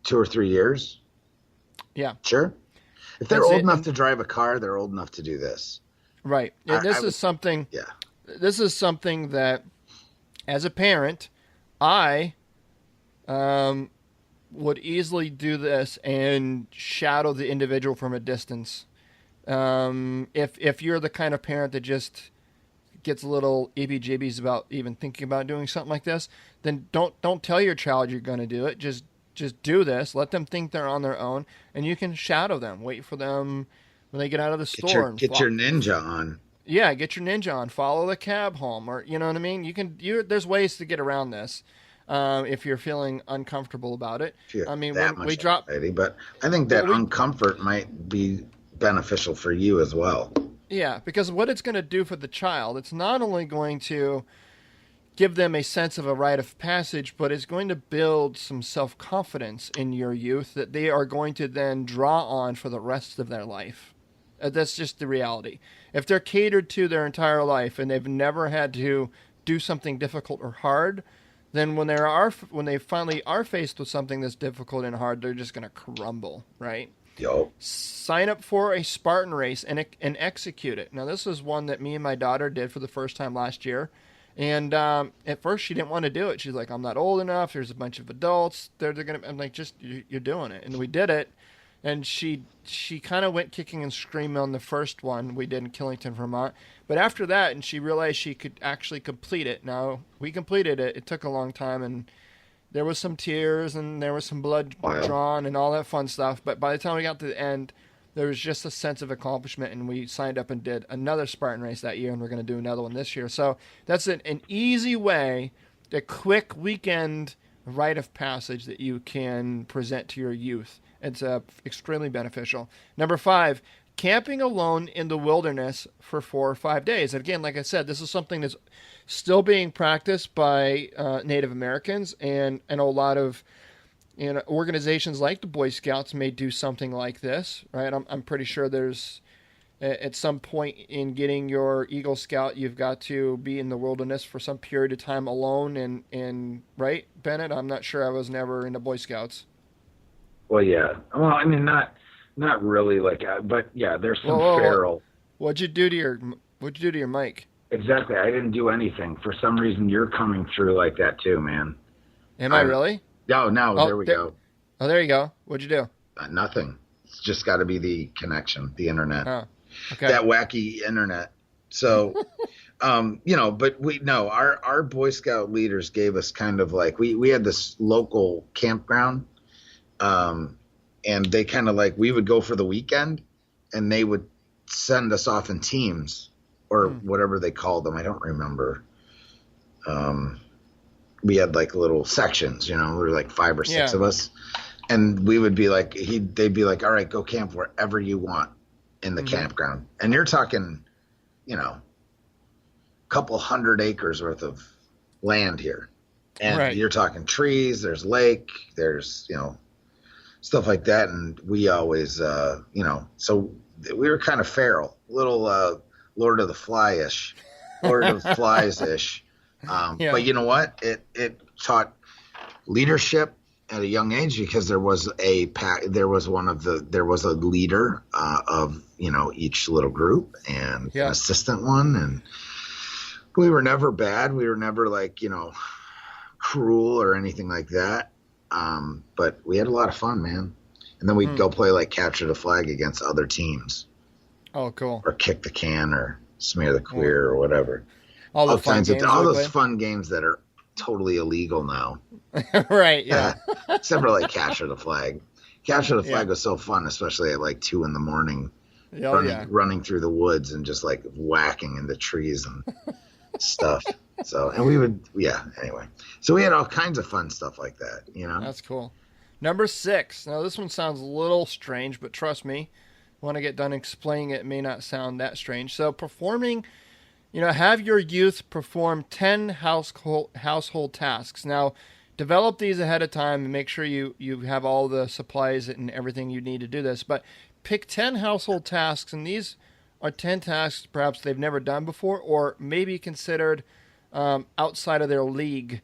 B: 2 or 3 years,
A: yeah,
B: sure. If they're old enough to drive a car, they're old enough to do this.
A: Right. And this is something.
B: Yeah. This
A: is something that, as a parent, I would easily do this and shadow the individual from a distance. If you're the kind of parent that just gets a little EBGBs about even thinking about doing something like this, then don't tell your child you're going to do it. Just do this. Let them think they're on their own, and you can shadow them. Wait for them when they get out of the store.
B: Get your ninja on.
A: Yeah, get your ninja on. Follow the cab home, or you know what I mean. There's ways to get around this if you're feeling uncomfortable about it.
B: I mean, we drop, but I think that uncomfort might be beneficial for you as well.
A: Yeah, because what it's going to do for the child, it's not only going to give them a sense of a rite of passage, but it's going to build some self-confidence in your youth that they are going to then draw on for the rest of their life. That's just the reality. If they're catered to their entire life and they've never had to do something difficult or hard, then when they finally are faced with something that's difficult and hard, they're just going to crumble, right?
B: Yo.
A: Sign up for a Spartan race and execute it. Now, this is one that me and my daughter did for the first time last year. And at first, she didn't want to do it. She's like, I'm not old enough. There's a bunch of adults. They're going to. I'm like, just you're doing it. And we did it. And she kind of went kicking and screaming on the first one we did in Killington, Vermont. But after that, and she realized she could actually complete it. Now, we completed it. It took a long time, and there was some tears, and there was some blood drawn, and all that fun stuff. But by the time we got to the end, there was just a sense of accomplishment, and we signed up and did another Spartan race that year, and we're going to do another one this year. So that's an easy way, a quick weekend rite of passage that you can present to your youth. It's extremely beneficial. Number 5, camping alone in the wilderness for 4 or 5 days. And again, like I said, this is something that's still being practiced by Native Americans, and a lot of organizations like the Boy Scouts may do something like this, right? I'm pretty sure there's at some point in getting your Eagle Scout, you've got to be in the wilderness for some period of time alone, and right, Bennett? I'm not sure. I was never in the Boy Scouts.
D: Well, yeah. Well, I mean, not really like, but yeah, there's some feral.
A: What'd you do to your mic?
D: Exactly. I didn't do anything. For some reason, you're coming through like that too, man.
A: Am I really?
B: No, there we go.
A: Oh, there you go. What'd you do?
B: Nothing. It's just got to be the connection, the internet.
A: Oh, okay.
B: That wacky internet. So, but our Boy Scout leaders gave us kind of like, we had this local campground, and they kind of like, we would go for the weekend, and they would send us off in teams or whatever they called them. I don't remember. We had like little sections, we were like 5 or 6 of us, and we would be like, they'd be like, all right, go camp wherever you want in the campground. And you're talking, a couple 100 acres worth of land here. And you're talking trees, there's lake, there's, stuff like that. And we always, so we were kind of feral, little Lord of the Fly-ish, Lord of the Flies-ish. But you know what? It taught leadership at a young age, because there was a leader of each little group, and an assistant one, and we were never bad. We were never like cruel or anything like that. But we had a lot of fun, man. And then we'd go play like capture the flag against other teams.
A: Oh, cool.
B: Or kick the can or smear the queer or whatever.
A: All those fun games
B: fun games that are totally illegal now.
A: Right. Yeah.
B: Except for like capture the flag. Capture the flag was so fun, especially at like 2 a.m. running through the woods and just like whacking into trees and stuff. So, and we would, anyway. So we had all kinds of fun stuff like that, you know?
A: That's cool. Number 6. Now, this one sounds a little strange, but trust me, when I get done explaining it, it may not sound that strange. So performing, have your youth perform 10 household tasks. Now, develop these ahead of time and make sure you have all the supplies and everything you need to do this. But pick 10 household tasks, and these are 10 tasks perhaps they've never done before or maybe considered outside of their league.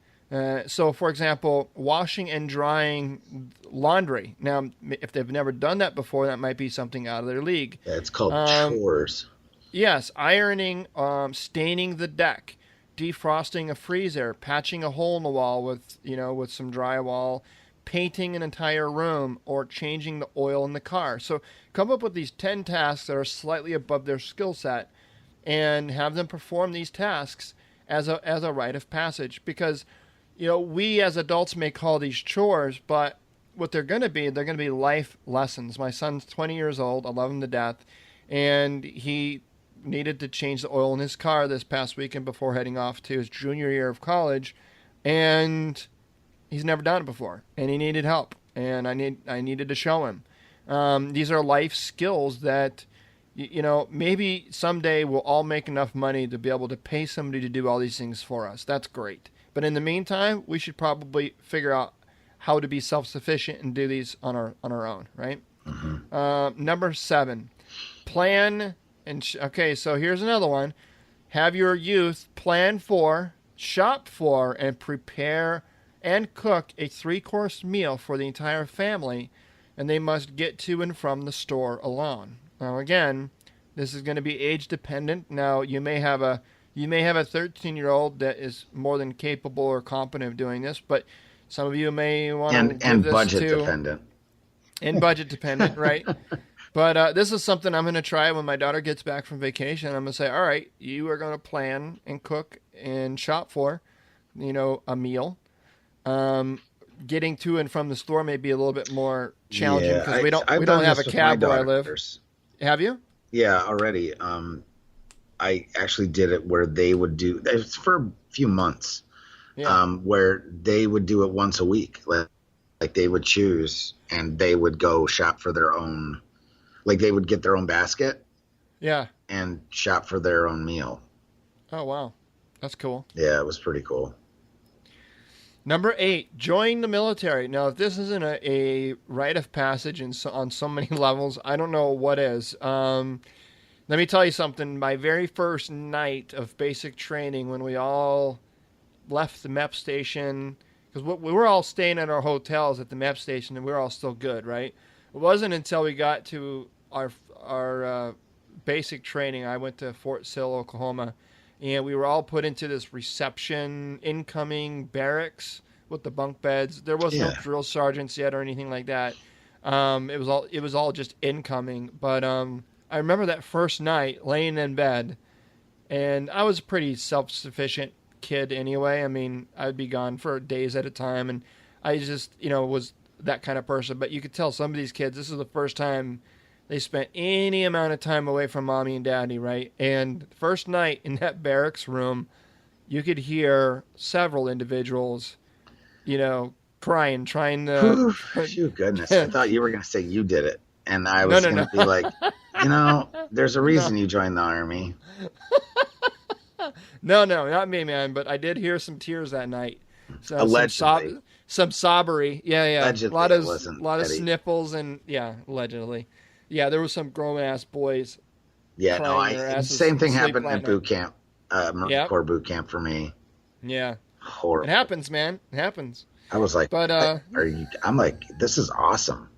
A: So, for example, washing and drying laundry. Now, if they've never done that before, that might be something out of their league.
B: Yeah, it's called chores.
A: Yes, ironing, staining the deck, defrosting a freezer, patching a hole in the wall with some drywall, painting an entire room, or changing the oil in the car. So come up with these 10 tasks that are slightly above their skill set and have them perform these tasks as a rite of passage. Because, we as adults may call these chores, but what they're going to be life lessons. My son's 20 years old. I love him to death. And he needed to change the oil in his car this past weekend before heading off to his junior year of college. And he's never done it before, and he needed help, and I needed to show him. These are life skills that, maybe someday we'll all make enough money to be able to pay somebody to do all these things for us. That's great. But in the meantime, we should probably figure out how to be self-sufficient and do these on our own, right? Mm-hmm. Number 7, plan. Okay, so here's another one. Have your youth plan for, shop for, and prepare and cook a 3-course meal for the entire family, and they must get to and from the store alone. Now, again, this is going to be age dependent. Now, you may have a 13-year-old that is more than capable or competent of doing this, but some of you may want to do
B: and
A: this
B: budget
A: too.
B: dependent.
A: And budget dependent, right? But this is something I'm going to try when my daughter gets back from vacation. I'm going to say, all right, you are going to plan and cook and shop for, a meal. Getting to and from the store may be a little bit more challenging because we don't have a cab where I live. Have you?
B: Yeah, already. I actually did it where they would do it's for a few months. Yeah. Where they would do it once a week. Like they would choose and they would go shop for their own. Like they would get their own basket.
A: Yeah.
B: And shop for their own meal.
A: Oh wow, that's cool.
B: Yeah, it was pretty cool.
A: Number 8, join the military. Now, if this isn't a rite of passage on so many levels, I don't know what is. Let me tell you something. My very first night of basic training, when we all left the MEP station, because we were all staying at our hotels at the MEP station, and we were all still good, right? It wasn't until we got to our basic training. I went to Fort Sill, Oklahoma, and we were all put into this reception incoming barracks with the bunk beds. There was no drill sergeants yet or anything like that. It was all just incoming. But I remember that first night laying in bed, and I was a pretty self-sufficient kid anyway. I mean, I'd be gone for days at a time, and I just, was that kind of person. But you could tell some of these kids, this is the first time they spent any amount of time away from mommy and daddy, right? And the first night in that barracks room, you could hear several individuals, crying, trying to...
B: Phew, goodness. I thought you were going to say you did it. And I was going to be like, there's a reason you joined the Army.
A: No, not me, man. But I did hear some tears that night. So,
B: allegedly.
A: Some sobbery. Yeah.
B: Allegedly,
A: a lot of sniffles and, allegedly. Yeah, there was some grown-ass boys.
B: Yeah, no, same thing happened at boot camp, Marine Corps boot camp for me.
A: Yeah.
B: Horrible.
A: It happens, man. It happens.
B: I was like, I'm like, this is awesome.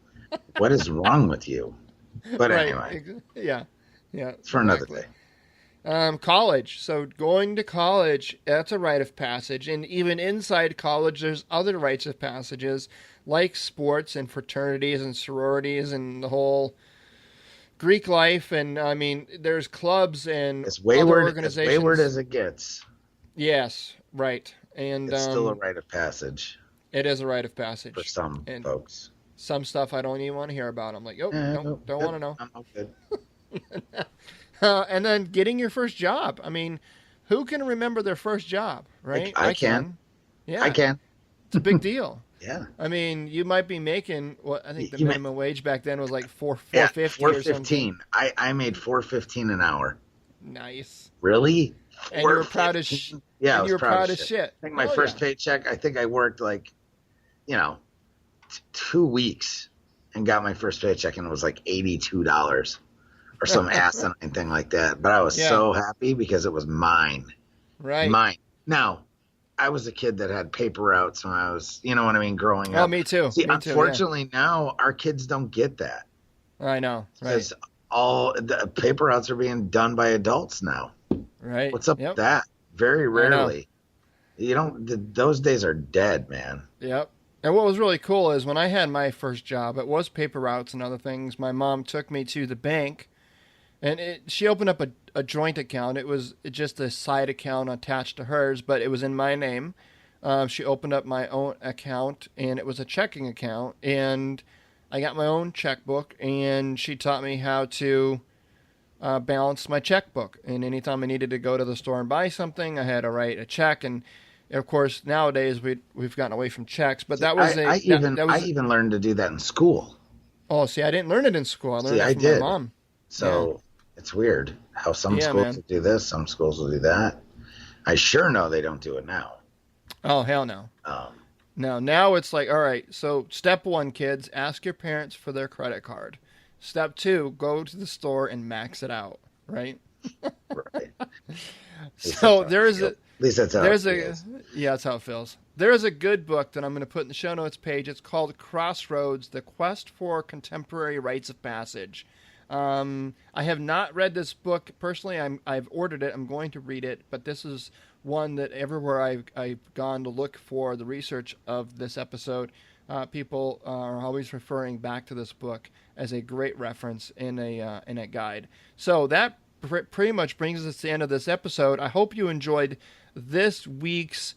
B: What is wrong with you? But anyway.
A: Yeah.
B: It's for another day.
A: College. So going to college, that's a rite of passage. And even inside college, there's other rites of passages like sports and fraternities and sororities and the whole Greek life. And I mean, there's clubs and
B: as wayward,
A: other organizations.
B: As wayward as it gets.
A: Yes, right. And
B: it's still a rite of passage
A: it is a rite of passage
B: for some
A: and
B: folks.
A: some stuff I don't even want to hear about. I'm like, oh, don't
B: Good.
A: want to know.
B: I'm all good.
A: And then getting your first job. I mean, who can remember their first job, right?
B: I can.
A: Yeah,
B: I can.
A: it's a big deal.
B: Yeah.
A: I mean, you might be making what I think the
B: You
A: minimum wage back then was like $4.50
B: Yeah,
A: or something.
B: $4.15. I made $4.15 an hour.
A: Nice.
B: Really?
A: And you were proud as
B: Yeah, I
A: and
B: was
A: you were
B: proud
A: as shit.
B: I think my
A: Oh,
B: first
A: yeah.
B: paycheck, I think I worked like, 2 weeks and got my first paycheck, and it was like $82 or some asinine thing like that. But I was so happy because it was mine.
A: Right.
B: Mine. Now, I was a kid that had paper routes when I was, you know what I mean, growing
A: Oh,
B: up.
A: me too.
B: See,
A: Me too,
B: unfortunately, now our kids don't get that.
A: I know. Right.
B: Because all the paper routes are being done by adults now.
A: Right.
B: What's up with that? Very rarely. You don't. Those days are dead, man.
A: Yep. And what was really cool is when I had my first job, it was paper routes and other things. My mom took me to the bank, and she opened up a joint account. It was just a side account attached to hers, but it was in my name. She opened up my own account, and it was a checking account. And I got my own checkbook, and she taught me how to balance my checkbook. And anytime I needed to go to the store and buy something, I had to write a check. And of course, nowadays we've gotten away from checks, but that was
B: I even learned to do that in school.
A: Oh, see, I didn't learn it in school. I learned it from my mom.
B: So it's weird how some schools will do this, some schools will do that. I sure know they don't do it now.
A: Oh, hell no. Now it's like, all right, so step 1, kids, ask your parents for their credit card. Step 2, go to the store and max it out, right?
B: Right.
A: So there's a...
B: At least that's how it feels.
A: Yeah, that's how it feels. There is a good book that I'm going to put in the show notes page. It's called Crossroads, The Quest for Contemporary Rites of Passage. I have not read this book personally. I've ordered it. I'm going to read it. But this is one that everywhere I've gone to look for the research of this episode, people are always referring back to this book as a great reference in a guide. So that pretty much brings us to the end of this episode. I hope you enjoyed this week's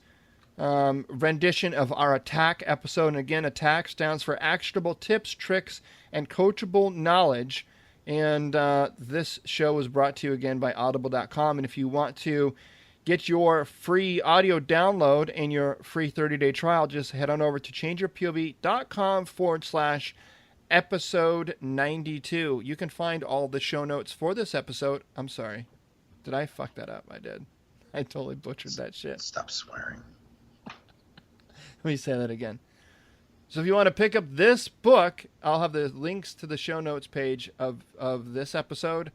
A: rendition of our attack episode. And again, attack stands for actionable tips, tricks, and coachable knowledge. And this show was brought to you again by audible.com. And if you want to get your free audio download and your free 30-day trial, just head on over to changeyourpov.com/episode 92. You can find all the show notes for this episode. I'm sorry. Did I fuck that up? I did. I totally butchered that shit.
B: Stop swearing.
A: Let me say that again. So if you want to pick up this book, I'll have the links to the show notes page of this episode.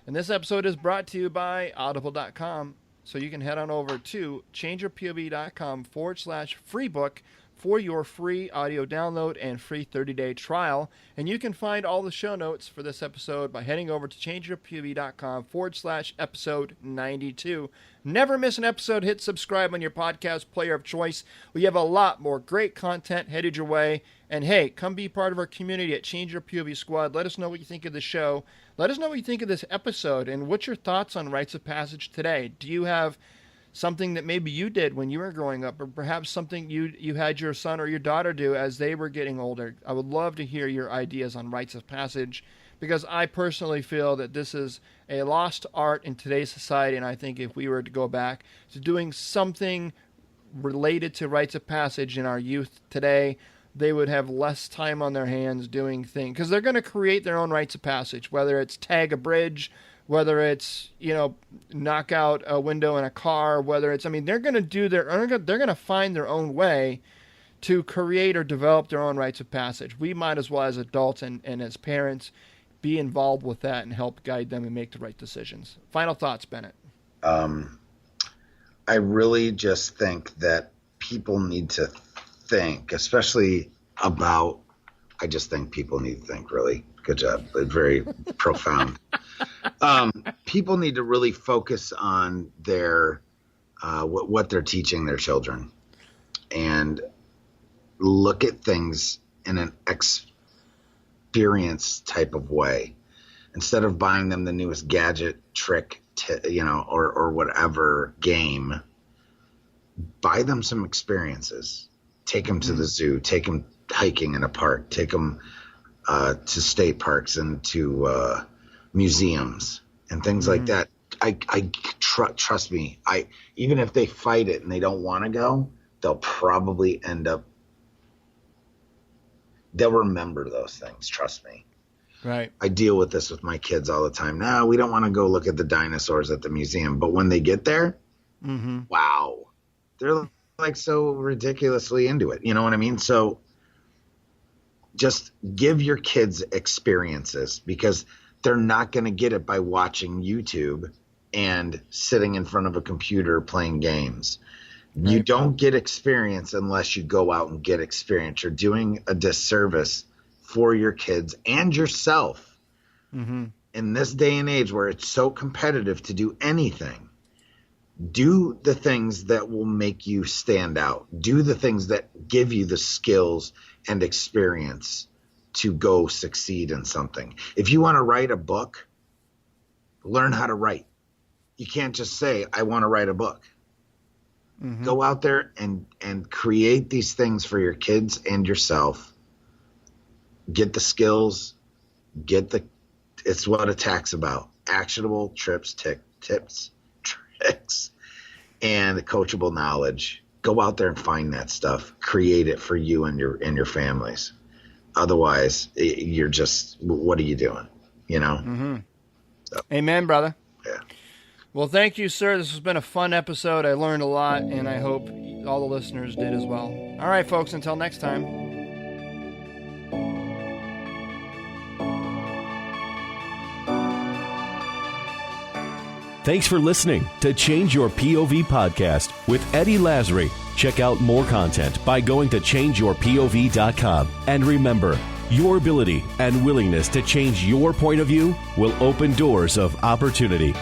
A: And this episode is brought to you by audible.com. So you can head on over to changeyourpov.com/free book for your free audio download and free 30-day trial. And you can find all the show notes for this episode by heading over to changeyourpov.com/episode 92. Never miss an episode. Hit subscribe on your podcast player of choice. We have a lot more great content headed your way. And hey, come be part of our community at Change Your POV Squad. Let us know what you think of the show. Let us know what you think of this episode. And what's your thoughts on Rites of Passage today? Do you have something that maybe you did when you were growing up, or perhaps something you had your son or your daughter do as they were getting older? I would love to hear your ideas on Rites of Passage, because I personally feel that this is a lost art in today's society, and I think if we were to go back to doing something related to Rites of Passage in our youth today, they would have less time on their hands doing things, because they're going to create their own Rites of Passage, whether it's tag a bridge, whether it's, knock out a window in a car, whether it's, they're going to do they're going to find their own way to create or develop their own Rites of Passage. We might as well, as adults and as parents, be involved with that and help guide them and make the right decisions. Final thoughts, Bennett.
B: I really just think that people need to think, especially about, I just think people need to think, really. Good job. Very profound. People need to really focus on their what they're teaching their children, and look at things in an experience type of way, instead of buying them the newest gadget, trick, or whatever game. buy them some experiences. Take them to the zoo, take them hiking in a park, take them to state parks and to museums and things like that. Trust me, even if they fight it and they don't want to go, they'll probably they'll remember those things. Trust me.
A: Right.
B: I deal with this with my kids all the time. No, we don't want to go look at the dinosaurs at the museum. But when they get there, wow, they're like so ridiculously into it. You know what I mean? So just give your kids experiences, because they're not going to get it by watching YouTube and sitting in front of a computer playing games. Right. You don't get experience unless you go out and get experience. You're doing a disservice for your kids and yourself. In this day and age where it's so competitive to do anything, do the things that will make you stand out. Do the things that give you the skills and experience to go succeed in something. If you want to write a book, learn how to write. You can't just say, I want to write a book. Go out there and create these things for your kids and yourself. Get the skills, it's what Attack's about. Actionable tips, tricks, and coachable knowledge. Go out there and find that stuff. Create it for you and your families. Otherwise, you're just, what are you doing? You know? So,
A: amen, brother.
B: Yeah.
A: Well, thank you, sir. This has been a fun episode. I learned a lot, and I hope all the listeners did as well. All right, folks, until next time.
C: Thanks for listening to Change Your POV podcast with Eddie Lazary. Check out more content by going to changeyourpov.com. And remember, your ability and willingness to change your point of view will open doors of opportunity.